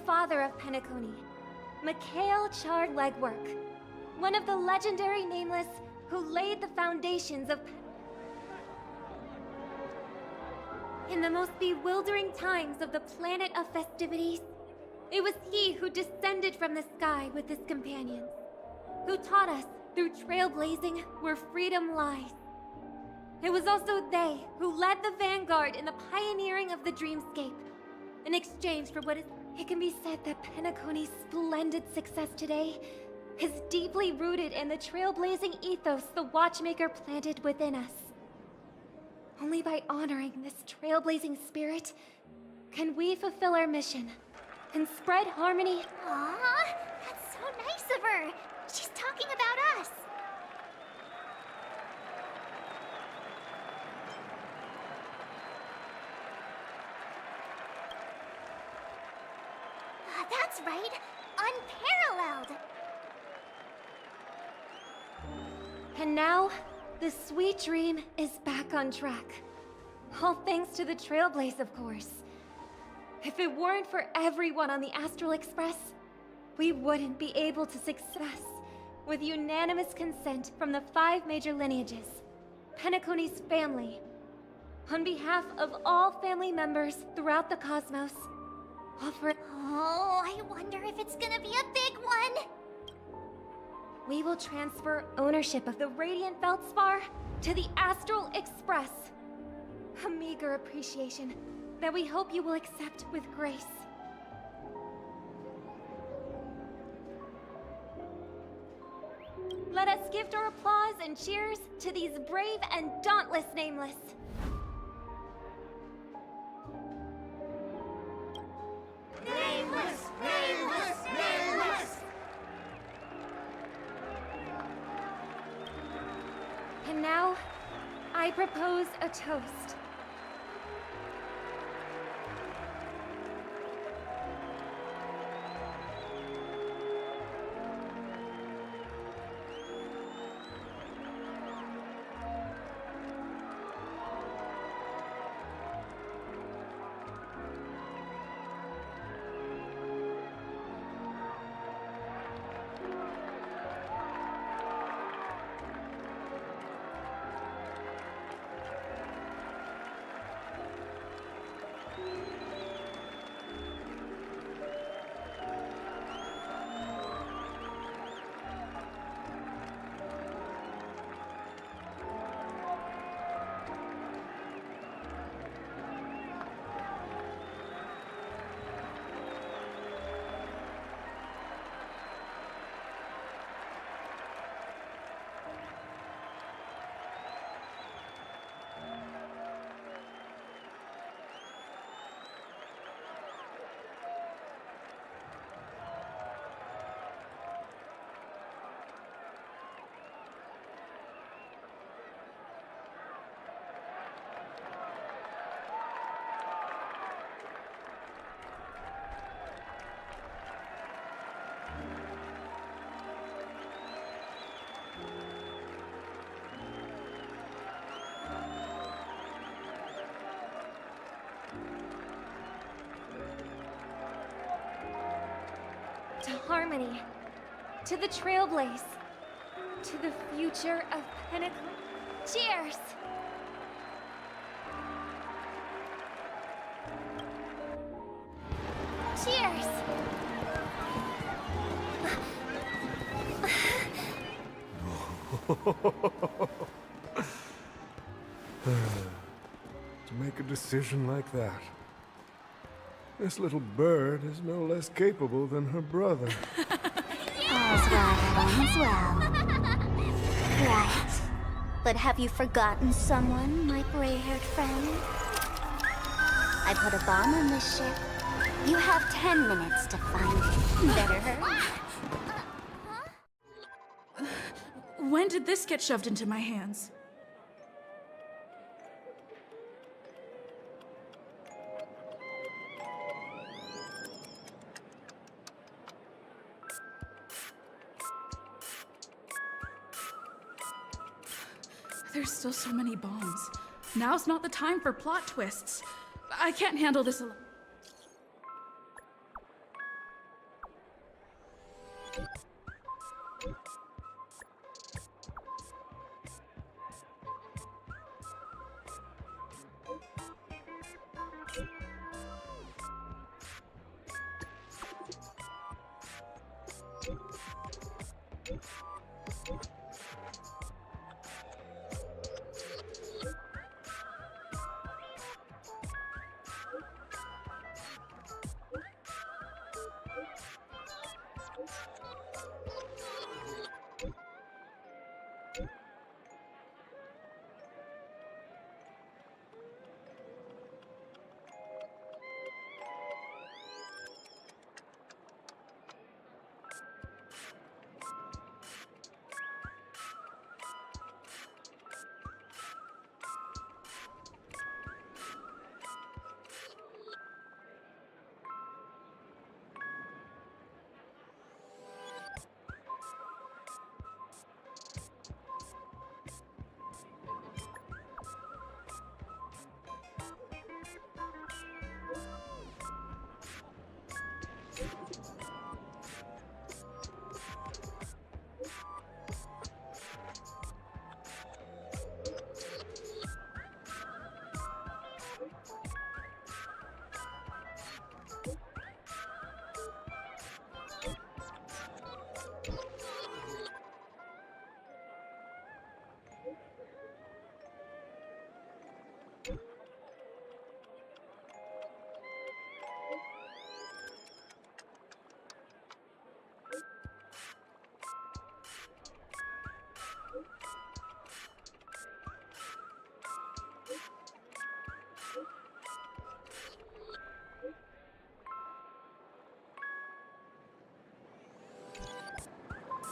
father of Penacony, Mikhail Char Legwork, one of the legendary Nameless who laid the foundations of... In the most bewildering times of the planet of festivities, it was he who descended from the sky with his companions, who taught us through trailblazing where freedom lies. It was also they who led the vanguard in the pioneering of the Dreamscape. In exchange for what is... It can be said that Penacony's splendid success today is deeply rooted in the trailblazing ethos the Watchmaker planted within us. Only by honoring this trailblazing spirit can we fulfill our mission and spread harmony. Aww, that's so nice of her. She's talking about us. That's right. Unparalleled. And now, the sweet dream is back on track. All thanks to the Trailblaze, of course. If it weren't for everyone on the Astral Express, we wouldn't be able to success. With unanimous consent from the 5 major lineages, Penacony's family, on behalf of all family members throughout the cosmos, offer... Oh, I wonder if it's gonna be a big one! We will transfer ownership of the Radiant Feldspar to the Astral Express. A meager appreciation that we hope you will accept with grace. Let us gift our applause and cheers to these brave and dauntless Nameless. Nameless! Nameless! Nameless! now, I propose a toast. To Harmony, to the Trailblaze, to the future of Penacony. Cheers! Cheers! To make a decision like that. This little bird is no less capable than her brother. All's well that ends well. Right. But have you forgotten someone, my gray-haired friend? I put a bomb on this ship. You have 10 minutes to find it. Better hurry. When did this get shoved into my hands? There's still so many bombs. Now's not the time for plot twists. I can't handle this alone.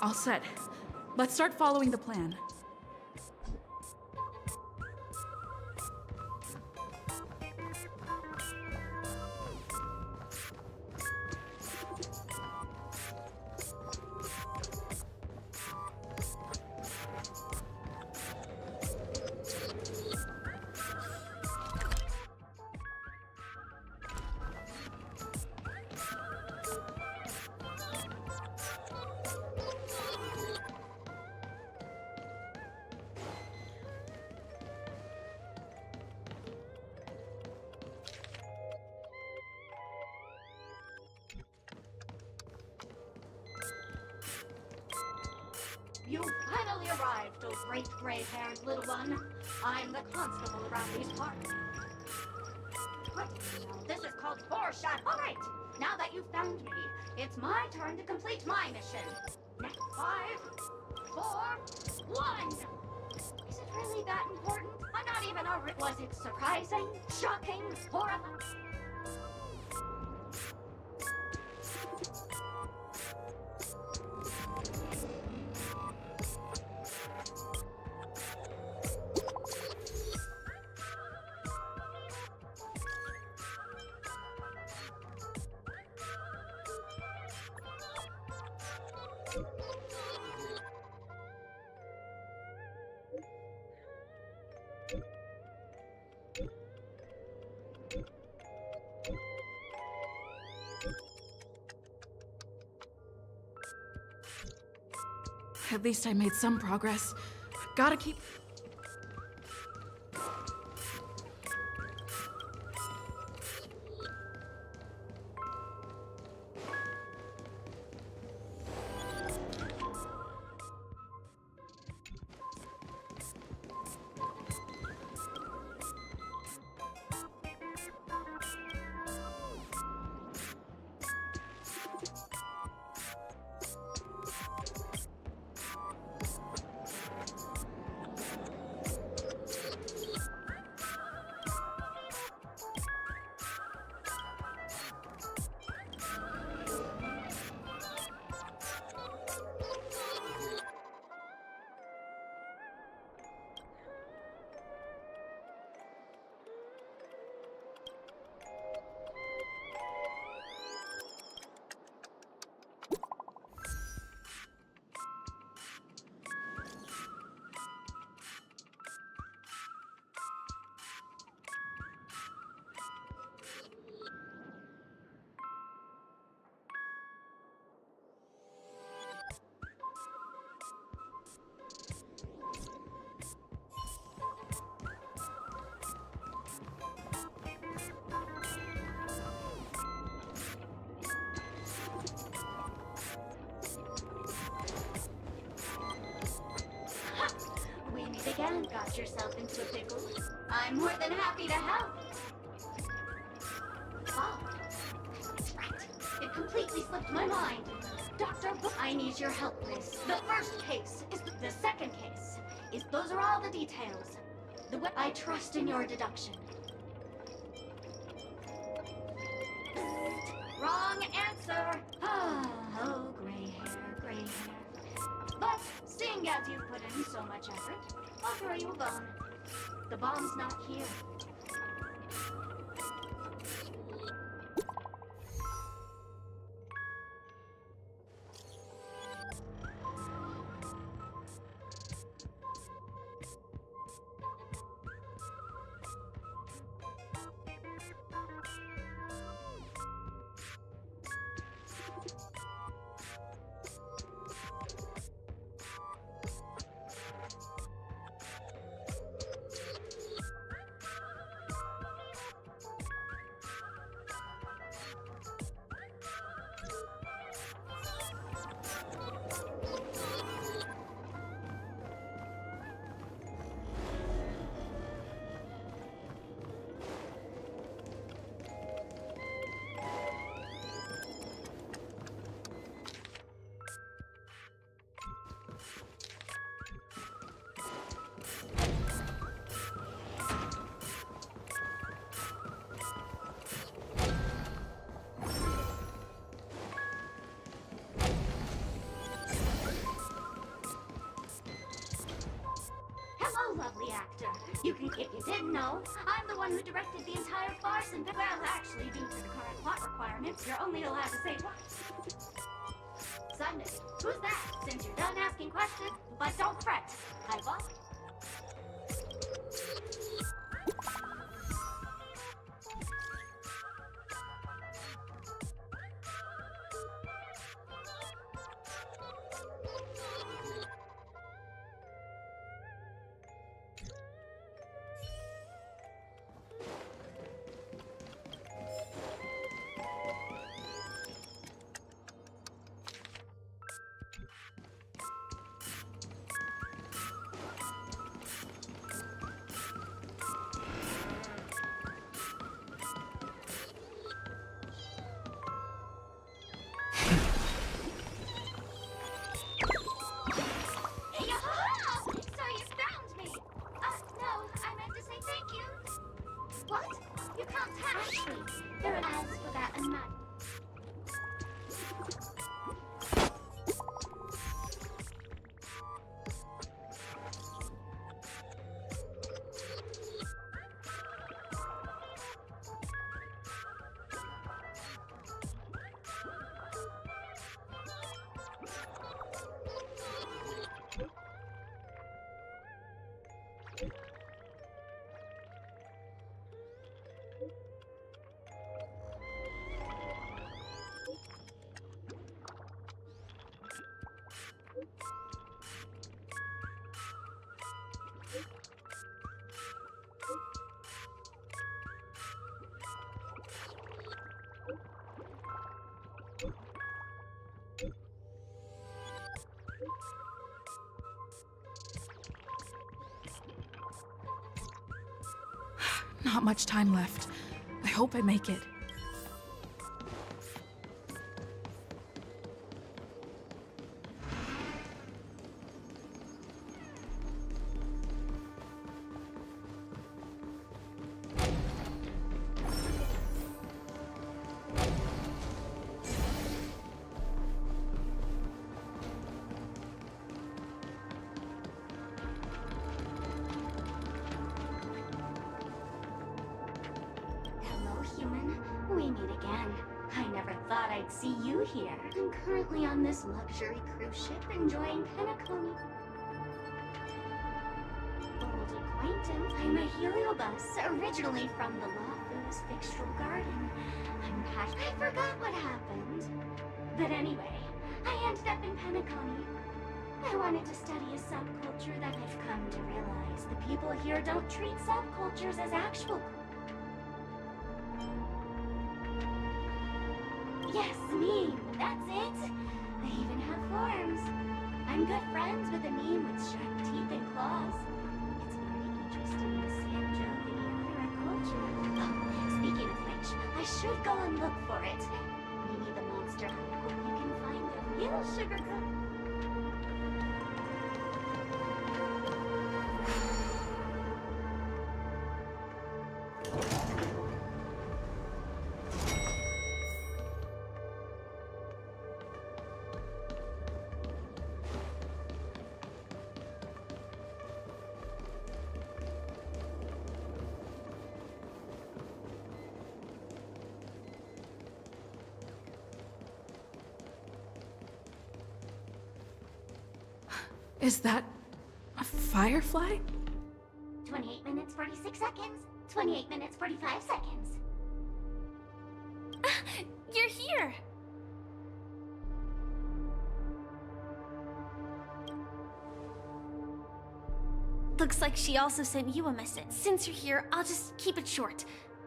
All set. Let's start following the plan. You finally arrived, oh great gray-haired little one. I'm the constable around these parts. What? This is called foreshadow. All right, now that you've found me, it's my turn to complete my mission. Next 5, 4, 1. Is it really that important? I'm not even a Was it surprising? Shocking? Horrifying? At least I made some progress. Gotta keep... Again, got yourself into a pickle. I'm more than happy to help. Oh, that's right. It completely slipped my mind. Dr. I need your help, miss. The first case is the second case. Those are all the details. I trust in your deduction. Wrong answer. Oh, gray hair, gray hair. But seeing as you've put in so much effort, I'll throw you a bone. The bomb's not here. Lovely actor. If you didn't know, I'm the one who directed the entire farce and well, actually, due to the current plot requirements, you're only allowed to say twice. Sunday, who's that? Since you're done asking questions, but don't fret. I've all... Actually, there are as for that amount. Not much time left. I hope I make it. Human, we meet again. I never thought I'd see you here. I'm currently on this luxury cruise ship enjoying Penacony. Old acquaintance, I'm a heliobus, originally from the Lawfoo's Fixtural Garden. I forgot what happened. But anyway, I ended up in Penacony. I wanted to study a subculture that I've come to realize the people here don't treat subcultures as actual. Yes, meme. That's it. They even have forms. I'm good friends with a meme with sharp teeth and claws. It's very interesting to see a joke in the other culture. Oh, speaking of which, I should go and look for it. Maybe the monster. I hope you can find a real sugar coat. Is that a firefly? 28 minutes, 46 seconds. 28 minutes, 45 seconds. You're here! Looks like she also sent you a message. Since you're here, I'll just keep it short.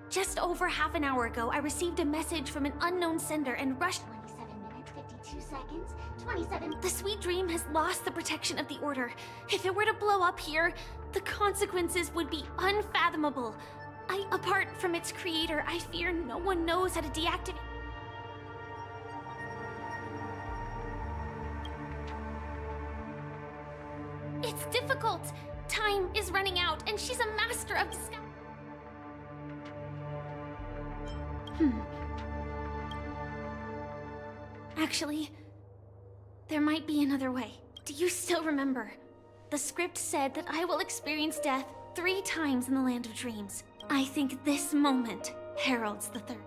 Just over half an hour ago, I received a message from an unknown sender and rushed— 27 minutes, 52 seconds. 27. The Sweet Dream has lost the protection of the Order. If it were to blow up here, the consequences would be unfathomable. Apart from its creator, I fear no one knows how to deactivate. It's difficult. Time is running out, and she's a master of disguise. Actually, there might be another way. Do you still remember? The script said that I will experience death 3 times in the Land of Dreams. I think this moment heralds the third.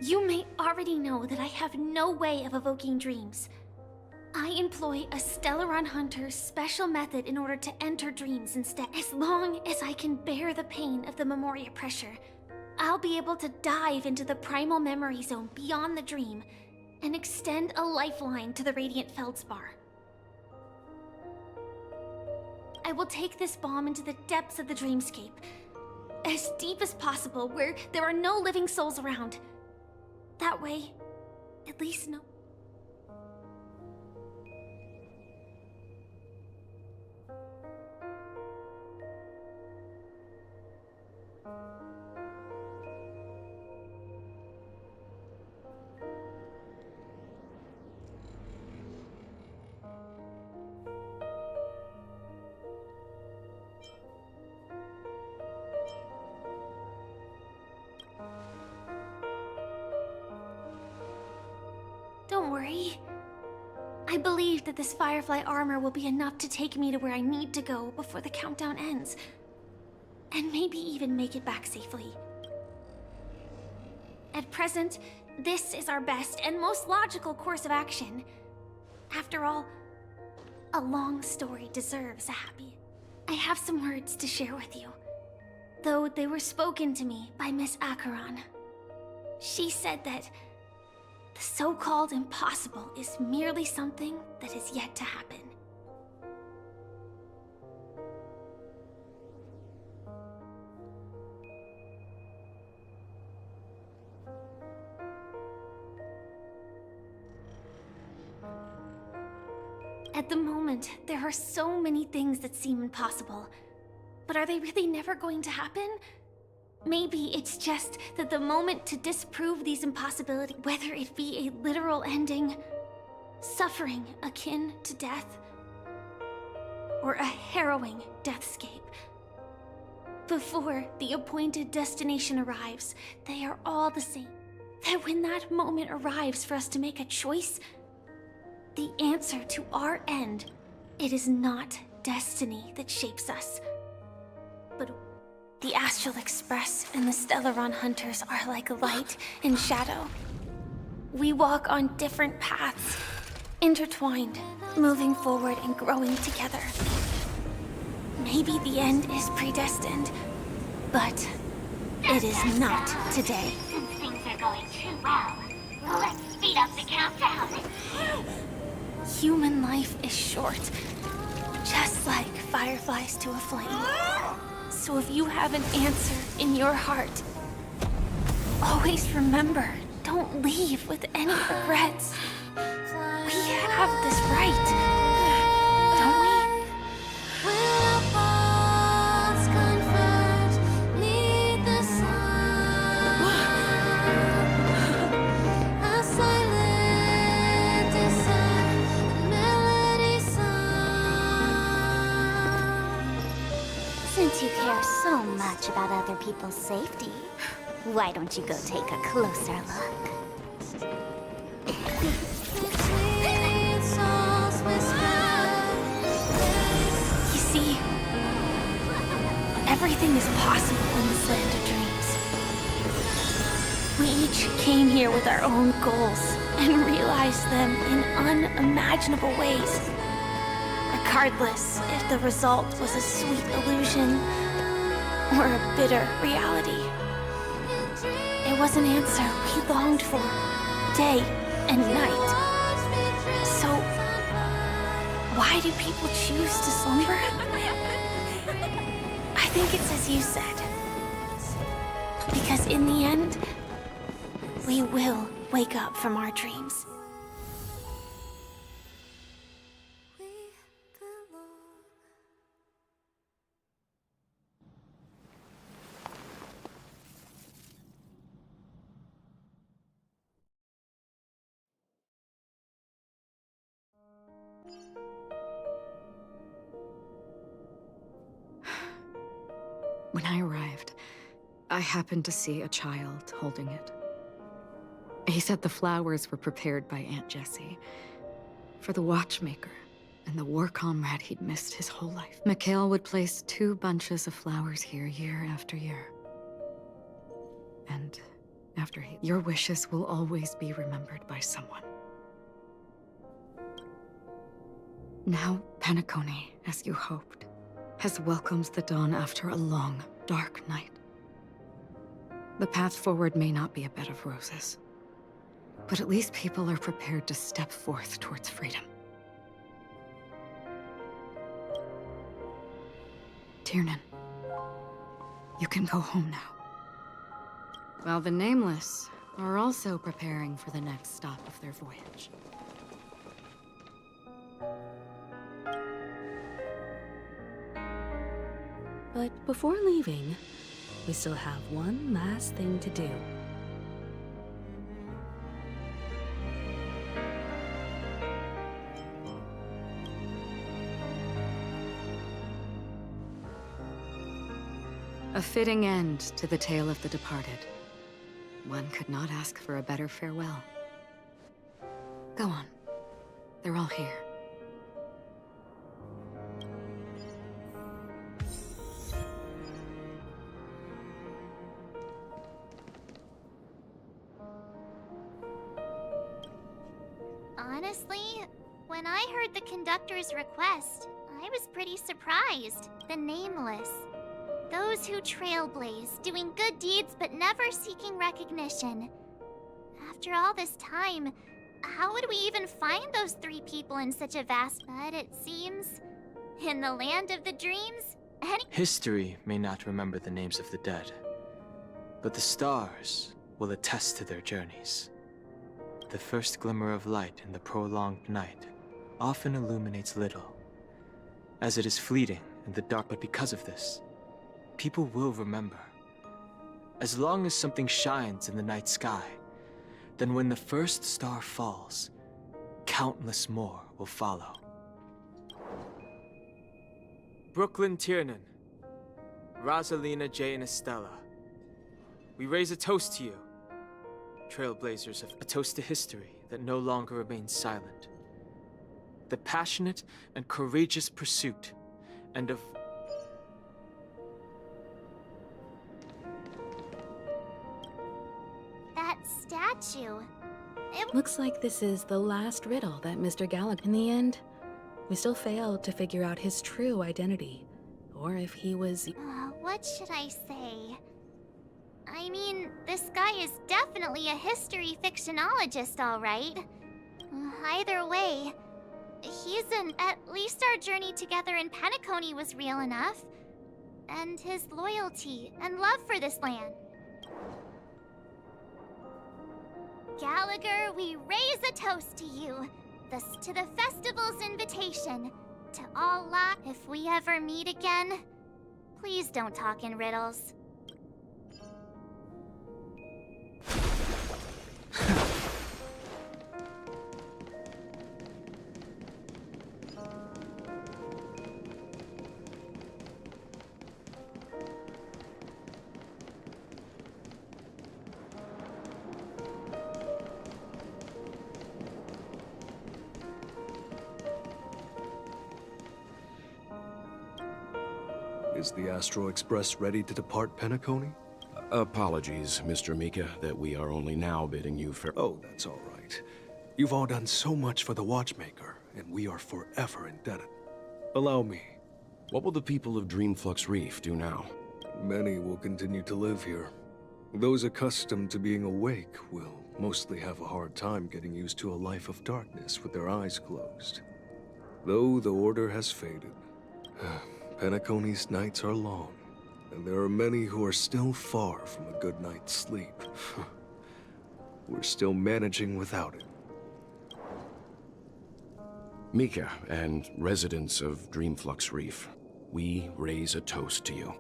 You may already know that I have no way of evoking dreams. I employ a Stellaron Hunter's special method in order to enter dreams instead. As long as I can bear the pain of the Memoria pressure, I'll be able to dive into the primal memory zone beyond the dream and extend a lifeline to the Radiant Feldspar. I will take this bomb into the depths of the dreamscape, as deep as possible, where there are no living souls around. That way, at least no. worry. I believe that this Firefly armor will be enough to take me to where I need to go before the countdown ends. And maybe even make it back safely. At present, this is our best and most logical course of action. After all, a long story deserves a happy. I have some words to share with you, though they were spoken to me by Miss Acheron. She said that the so-called impossible is merely something that is yet to happen. At the moment, there are so many things that seem impossible. But are they really never going to happen? Maybe it's just that the moment to disprove these impossibilities, whether it be a literal ending, suffering akin to death, or a harrowing deathscape, before the appointed destination arrives, they are all the same. That when that moment arrives for us to make a choice, the answer to our end, it is not destiny that shapes us, but the Astral Express and the Stellaron Hunters are like light and shadow. We walk on different paths, intertwined, moving forward and growing together. Maybe the end is predestined, but it is not today. Since things are going too well, let's speed up the countdown. Human life is short, just like fireflies to a flame. So if you have an answer in your heart, always remember, don't leave with any regrets. We have this right, don't we? Since you care so much about other people's safety, why don't you go take a closer look? You see, everything is possible in this land of dreams. We each came here with our own goals and realized them in unimaginable ways. Regardless if the result was a sweet illusion or a bitter reality. It was an answer we longed for, day and night. So, why do people choose to slumber? I think it's as you said. Because in the end, we will wake up from our dreams. When I arrived, I happened to see a child holding it. He said the flowers were prepared by Aunt Jessie for the watchmaker and the war comrade he'd missed his whole life. Mikhail would place 2 bunches of flowers here year after year. And after your wishes will always be remembered by someone. Now, Penacony, as you hoped, has welcomed the dawn after a long, dark night. The path forward may not be a bed of roses, but at least people are prepared to step forth towards freedom. Tiernan, you can go home now. While the Nameless are also preparing for the next stop of their voyage. But before leaving, we still have one last thing to do. A fitting end to the tale of the departed. One could not ask for a better farewell. Go on. They're all here. Honestly, when I heard the conductor's request, I was pretty surprised. The Nameless. Those who trailblaze, doing good deeds but never seeking recognition. After all this time, how would we even find those 3 people in such a vast... But it seems, in the land of the dreams, History may not remember the names of the dead, but the stars will attest to their journeys. The first glimmer of light in the prolonged night often illuminates little, as it is fleeting in the dark. But because of this, people will remember. As long as something shines in the night sky, then when the first star falls, countless more will follow. Brooklyn Tiernan, Rosalina J. and Estella, we raise a toast to you, trailblazers of a toast to history that no longer remains silent. The passionate and courageous pursuit, and of... that statue... Looks like this is the last riddle that Mr. Gallagher... In the end, we still failed to figure out his true identity, or if he was... what should I say? I mean, this guy is definitely a history fictionologist, all right. Either way, at least our journey together in Penacony was real enough. And his loyalty and love for this land. Gallagher, we raise a toast to you. To the festival's invitation. To all lot, if we ever meet again, please don't talk in riddles. Is the Astro Express ready to depart Penacony? Apologies, Mr. Mika, that we are only now bidding you farewell. Oh, that's all right. You've all done so much for the Watchmaker, and we are forever indebted. Allow me. What will the people of Dreamflux Reef do now? Many will continue to live here. Those accustomed to being awake will mostly have a hard time getting used to a life of darkness with their eyes closed. Though the order has faded, Penacony's nights are long, and there are many who are still far from a good night's sleep. We're still managing without it. Mika and residents of Dreamflux Reef, we raise a toast to you.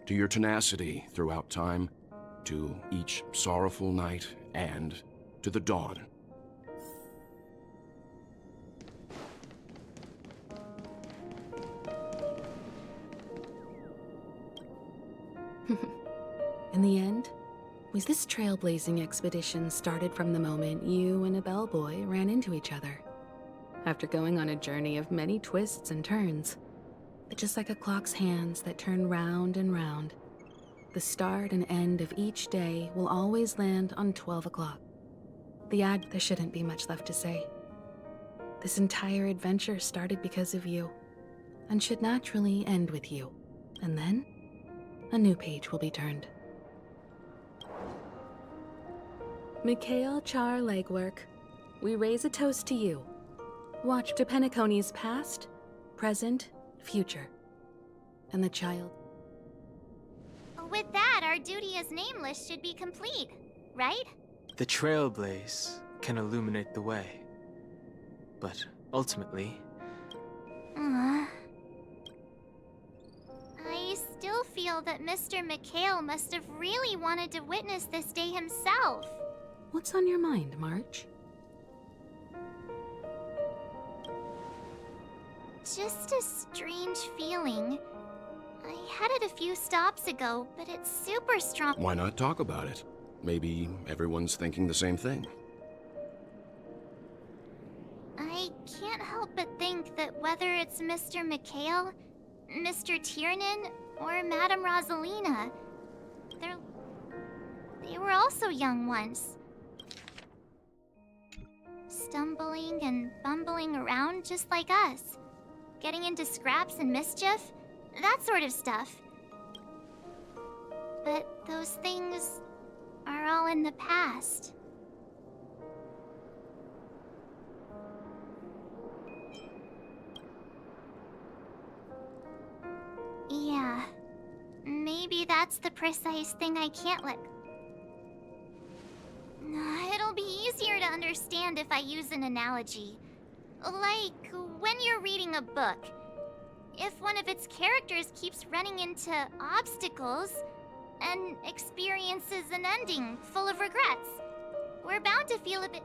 To your tenacity throughout time, to each sorrowful night, and to the dawn. In the end, was this trailblazing expedition started from the moment you and a bellboy ran into each other. After going on a journey of many twists and turns, but just like a clock's hands that turn round and round, the start and end of each day will always land on 12 o'clock. There shouldn't be much left to say. This entire adventure started because of you, and should naturally end with you. And then, a new page will be turned. Mikhail Char Legwork, we raise a toast to you. Watch to Penacony's past, present, future. And the child. With that, our duty as Nameless should be complete, right? The trailblaze can illuminate the way, but ultimately... I still feel that Mr. Mikhail must have really wanted to witness this day himself. What's on your mind, March? Just a strange feeling. I had it a few stops ago, but it's super strong. Why not talk about it? Maybe everyone's thinking the same thing. help but think that whether it's Mr. Mikhail, Mr. Tiernan, or Madame Rosalina, they were also young once. Stumbling and bumbling around just like us. Getting into scraps and mischief, that sort of stuff. But those things are all in the past. Yeah, maybe that's the precise thing I can't let... It'll be easier to understand if I use an analogy. Like, when you're reading a book. If one of its characters keeps running into obstacles and experiences an ending full of regrets, we're bound to feel a bit...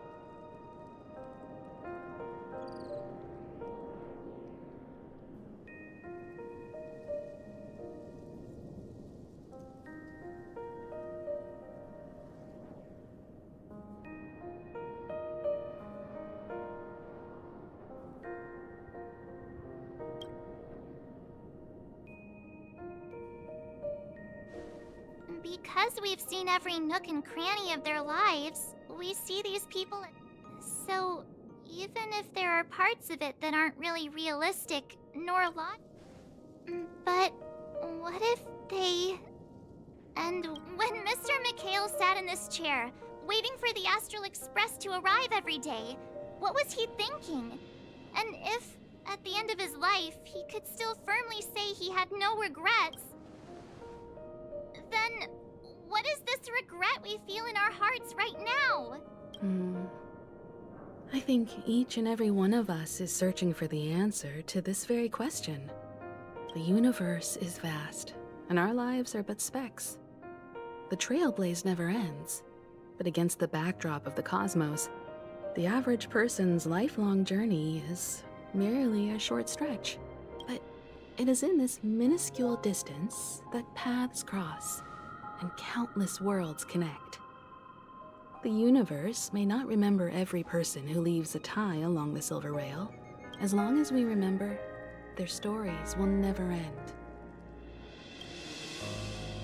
Because we've seen every nook and cranny of their lives, we see these people... So, even if there are parts of it that aren't really realistic, nor but what if they... And when Mr. Mikhail sat in this chair, waiting for the Astral Express to arrive every day, what was he thinking? And if, at the end of his life, he could still firmly say he had no regrets, then what is this regret we feel in our hearts right now? I think each and every one of us is searching for the answer to this very question. The universe is vast, and our lives are but specks. The trailblaze never ends, but against the backdrop of the cosmos, the average person's lifelong journey is merely a short stretch. But it is in this minuscule distance that paths cross and countless worlds connect. The universe may not remember every person who leaves a tie along the silver rail. As long as we remember, their stories will never end.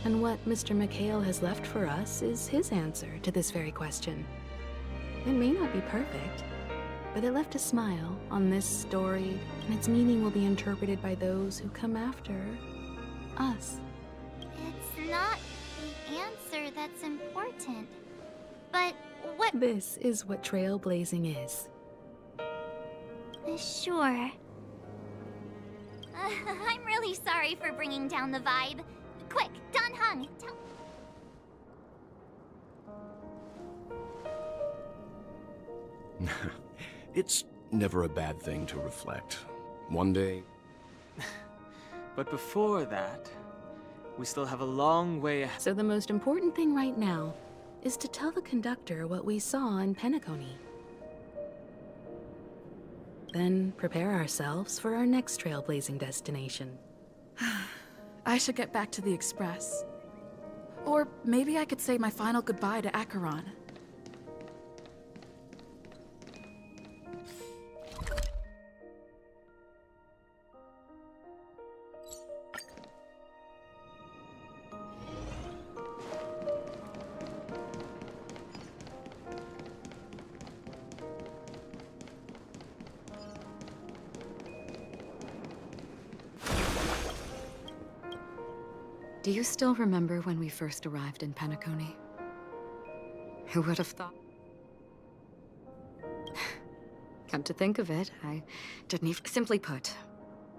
And what Mr. Mikhail has left for us is his answer to this very question. It may not be perfect, but it left a smile on this story, and its meaning will be interpreted by those who come after us. It's not the answer that's important, but what... This is what trailblazing is. Sure. I'm really sorry for bringing down the vibe. Quick, Dan Heng, tell... It's never a bad thing to reflect. One day... But before that, we still have a long way ahead. So the most important thing right now is to tell the conductor what we saw in Penacony. Then prepare ourselves for our next trailblazing destination. I should get back to the Express. Or maybe I could say my final goodbye to Acheron. Do you still remember when we first arrived in Penacony? Who would have thought? Come to think of it, I didn't even... Simply put,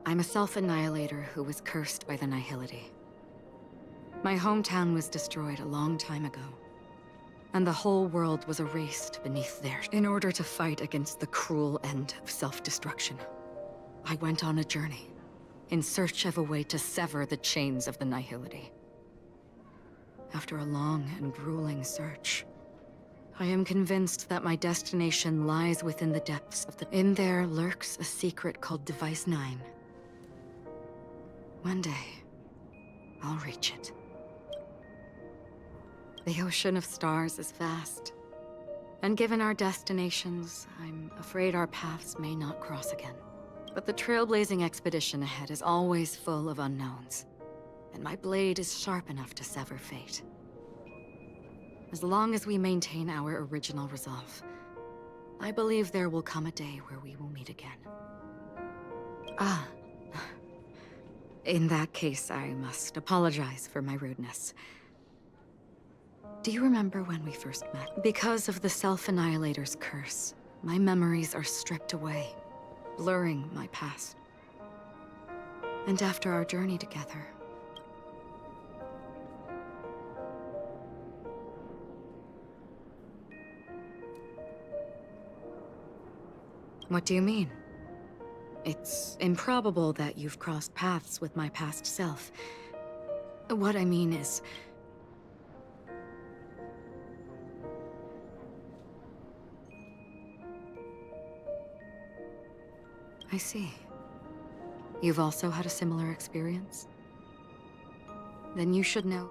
I'm a self-annihilator who was cursed by the Nihility. My hometown was destroyed a long time ago, and the whole world was erased beneath theirs in order to fight against the cruel end of self-destruction. I went on a journey, in search of a way to sever the chains of the Nihility. After a long and grueling search, I am convinced that my destination lies within the depths of the... In there lurks a secret called Device 9. One day, I'll reach it. The ocean of stars is vast, and given our destinations, I'm afraid our paths may not cross again. But the trailblazing expedition ahead is always full of unknowns. And my blade is sharp enough to sever fate. As long as we maintain our original resolve, I believe there will come a day where we will meet again. Ah. In that case, I must apologize for my rudeness. Do you remember when we first met? Because of the Self-Annihilator's curse, my memories are stripped away, blurring my past. And after our journey together, what do you mean? It's improbable that you've crossed paths with my past self. What I mean is... I see. You've also had a similar experience? Then you should know.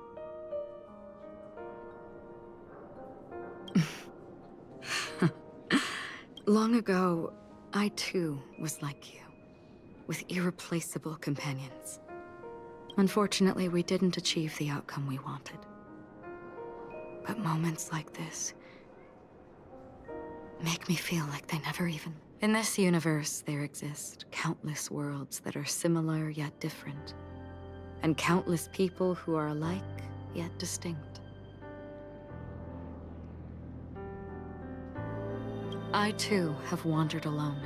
Long ago, I too was like you, with irreplaceable companions. Unfortunately, we didn't achieve the outcome we wanted. But moments like this make me feel like they never even... In this universe, there exist countless worlds that are similar yet different, and countless people who are alike yet distinct. I too have wandered alone,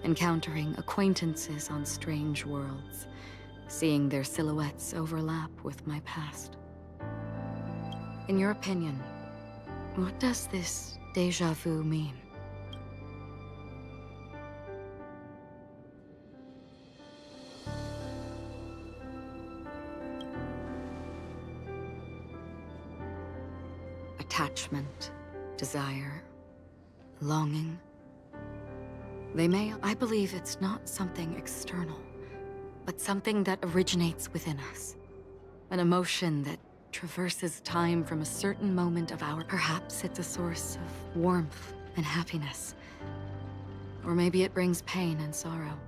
encountering acquaintances on strange worlds, seeing their silhouettes overlap with my past. In your opinion, what does this déjà vu mean? Attachment, desire, longing. They may... I believe it's not something external, but something that originates within us. An emotion that traverses time from a certain moment of our... Perhaps it's a source of warmth and happiness. Or maybe it brings pain and sorrow.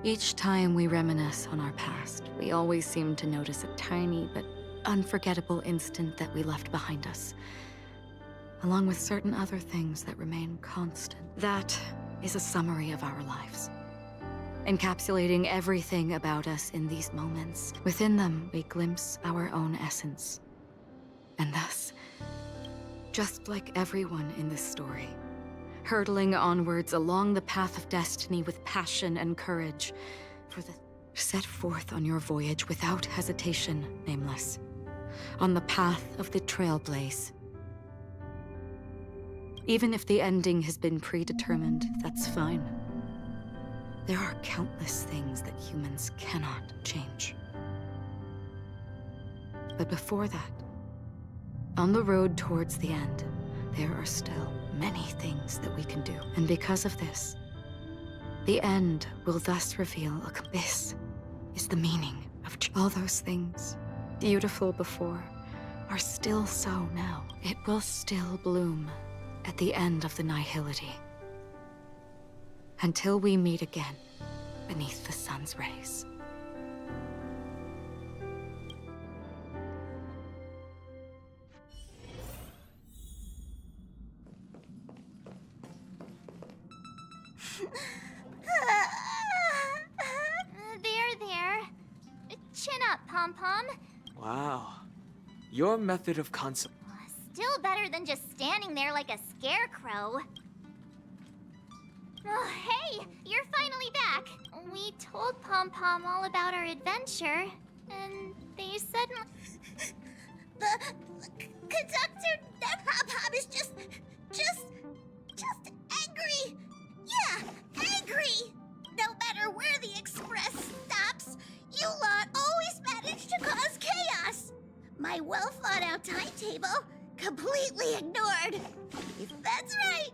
Each time we reminisce on our past, we always seem to notice a tiny but unforgettable instant that we left behind us, along with certain other things that remain constant. That is a summary of our lives, encapsulating everything about us in these moments. Within them, we glimpse our own essence. And thus, just like everyone in this story, hurtling onwards along the path of destiny with passion and courage, set forth on your voyage without hesitation, Nameless, on the path of the Trailblaze. Even if the ending has been predetermined, that's fine. There are countless things that humans cannot change. But before that, on the road towards the end, there are still many things that we can do. And because of this, the end will thus reveal this is the meaning of all those things, beautiful before, are still so now. It will still bloom at the end of the nihility. Until we meet again beneath the sun's rays. There. Chin up, Pom-Pom. Wow. Your method of Still better than just standing there like a scarecrow. Oh, hey! You're finally back! We told Pom-Pom all about our adventure, and they suddenly... The conductor, Pom-Pom is just angry! Yeah, angry! No matter where the express stops, you lot always manage to cause chaos! My well-thought-out timetable, completely ignored. If that's right,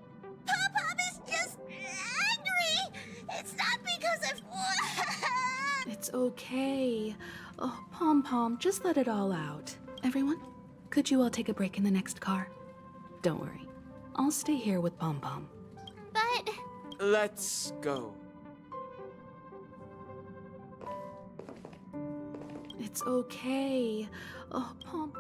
Pom-Pom is just angry! It's not because of... It's okay. Oh, Pom-Pom, just let it all out. Everyone, could you all take a break in the next car? Don't worry. I'll stay here with Pom-Pom. But... Let's go. It's okay. Oh, Pom.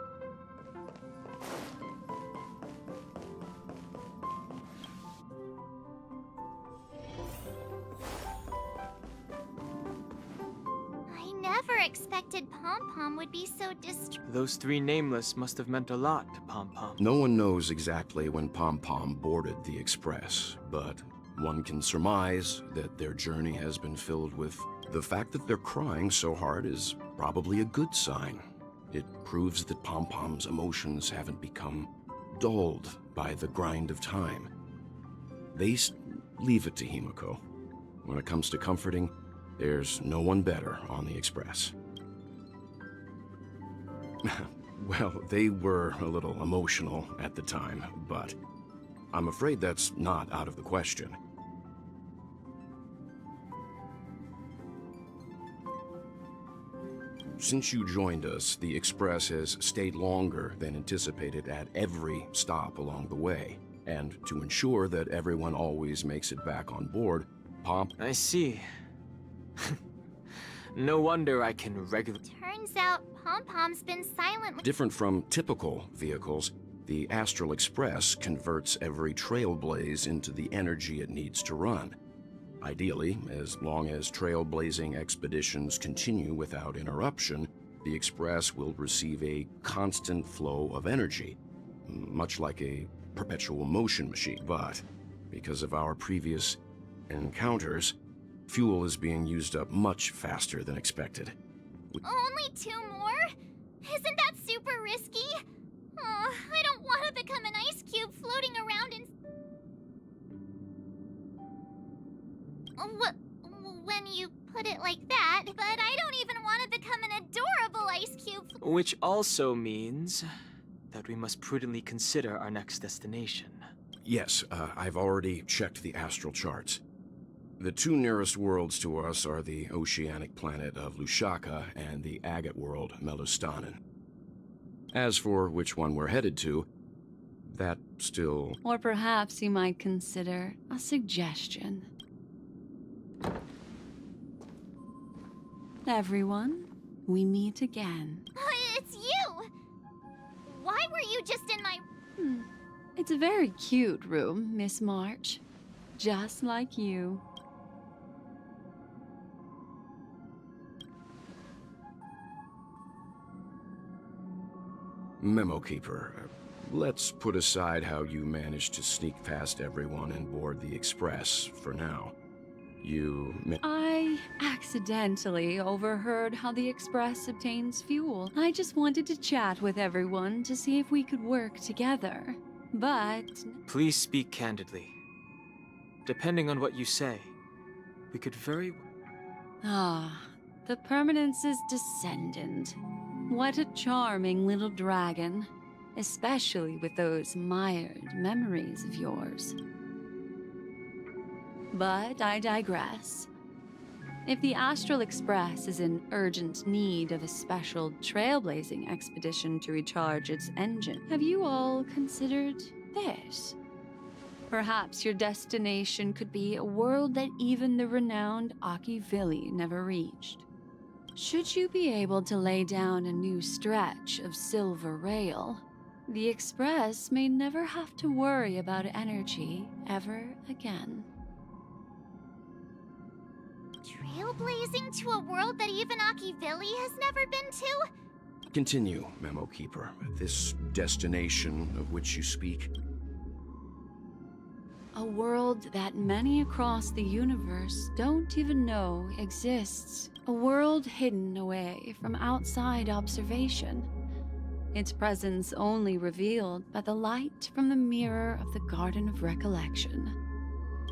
I never expected Pom Pom would be so Those three nameless must have meant a lot to Pom Pom. No one knows exactly when Pom Pom boarded the Express, but one can surmise that their journey has been filled with the fact that they're crying so hard is probably a good sign. It proves that Pom Pom's emotions haven't become dulled by the grind of time. Leave it to Himiko. When it comes to comforting, there's no one better on the Express. Well, they were a little emotional at the time, but I'm afraid that's not out of the question. Since you joined us, the Express has stayed longer than anticipated at every stop along the way. And to ensure that everyone always makes it back on board, I see. No wonder I can Turns out Pom Pom's been silently. Different from typical vehicles, the Astral Express converts every trailblaze into the energy it needs to run. Ideally, as long as trailblazing expeditions continue without interruption, the Express will receive a constant flow of energy, much like a perpetual motion machine. But because of our previous encounters, fuel is being used up much faster than expected. Only 2 more? Isn't that super risky? Oh, I don't want to become an ice cube floating around in... When you put it like that, but I don't even want to become an adorable ice cube. Which also means that we must prudently consider our next destination. Yes, I've already checked the astral charts. The 2 nearest worlds to us are the oceanic planet of Lushaka and the agate world, Melustanen. As for which one we're headed to, that still... Or perhaps you might consider a suggestion. Everyone, we meet again. It's you! Why were you just in my... It's a very cute room, Miss March. Just like you. Memo Keeper, let's put aside how you managed to sneak past everyone and board the Express for now. I accidentally overheard how the Express obtains fuel. I just wanted to chat with everyone to see if we could work together. But... Please speak candidly. Depending on what you say, we could very... the Permanence's descendant. What a charming little dragon. Especially with those mired memories of yours. But I digress. If the Astral Express is in urgent need of a special trailblazing expedition to recharge its engine, have you all considered this? Perhaps your destination could be a world that even the renowned Akivili never reached. Should you be able to lay down a new stretch of silver rail, the Express may never have to worry about energy ever again. Trailblazing to a world that even Akivili has never been to? Continue, Memo Keeper. This destination of which you speak. A world that many across the universe don't even know exists. A world hidden away from outside observation. Its presence only revealed by the light from the mirror of the Garden of Recollection.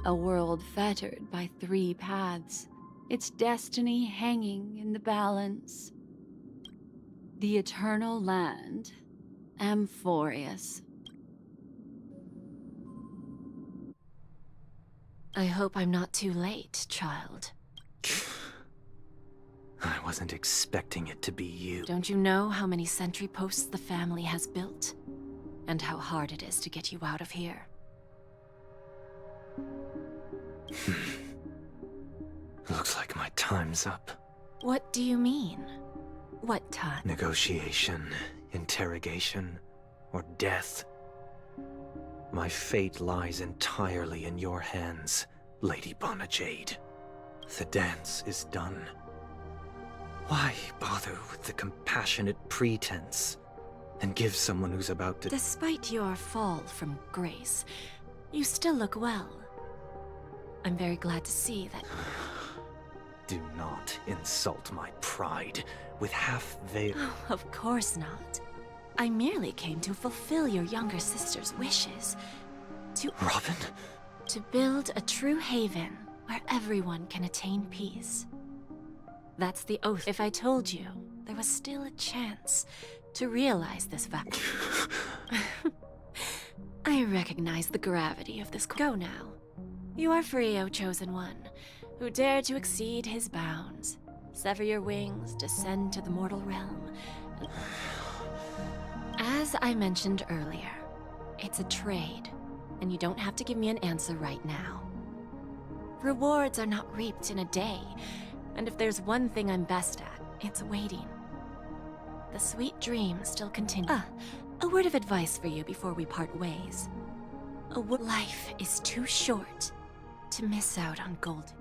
A world fettered by 3 paths. Its destiny hanging in the balance. The eternal land, Amphorius. I hope I'm not too late, child. I wasn't expecting it to be you. Don't you know how many sentry posts the family has built? And how hard it is to get you out of here? Looks like my time's up. What do you mean? What time? Negotiation, interrogation, or death. My fate lies entirely in your hands, Lady Bonajade. The dance is done. Why bother with the compassionate pretense and give someone who's about to— Despite your fall from grace, you still look well. I'm very glad to see that. Do not insult my pride with half-veiled— Oh, of course not. I merely came to fulfill your younger sister's wishes. Robin? To build a true haven where everyone can attain peace. That's the oath. If I told you there was still a chance to realize this fact. I recognize the gravity of this. Go now. You are free, O Chosen One, who dare to exceed his bounds. Sever your wings, descend to the mortal realm. As I mentioned earlier, it's a trade, and you don't have to give me an answer right now. Rewards are not reaped in a day, and if there's one thing I'm best at, it's waiting. The sweet dream still continues. A word of advice for you before we part ways. Life is too short to miss out on gold.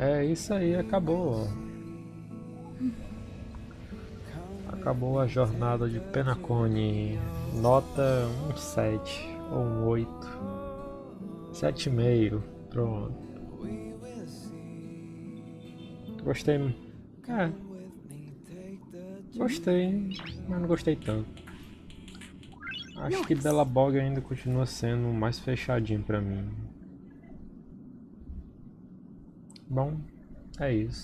É isso aí, acabou. Acabou a jornada de Penacony. Nota 7 ou 8. 7,5. Pronto. Gostei. Gostei, mas não gostei tanto. Acho que Belobog ainda continua sendo mais fechadinho pra mim. Bom, é isso.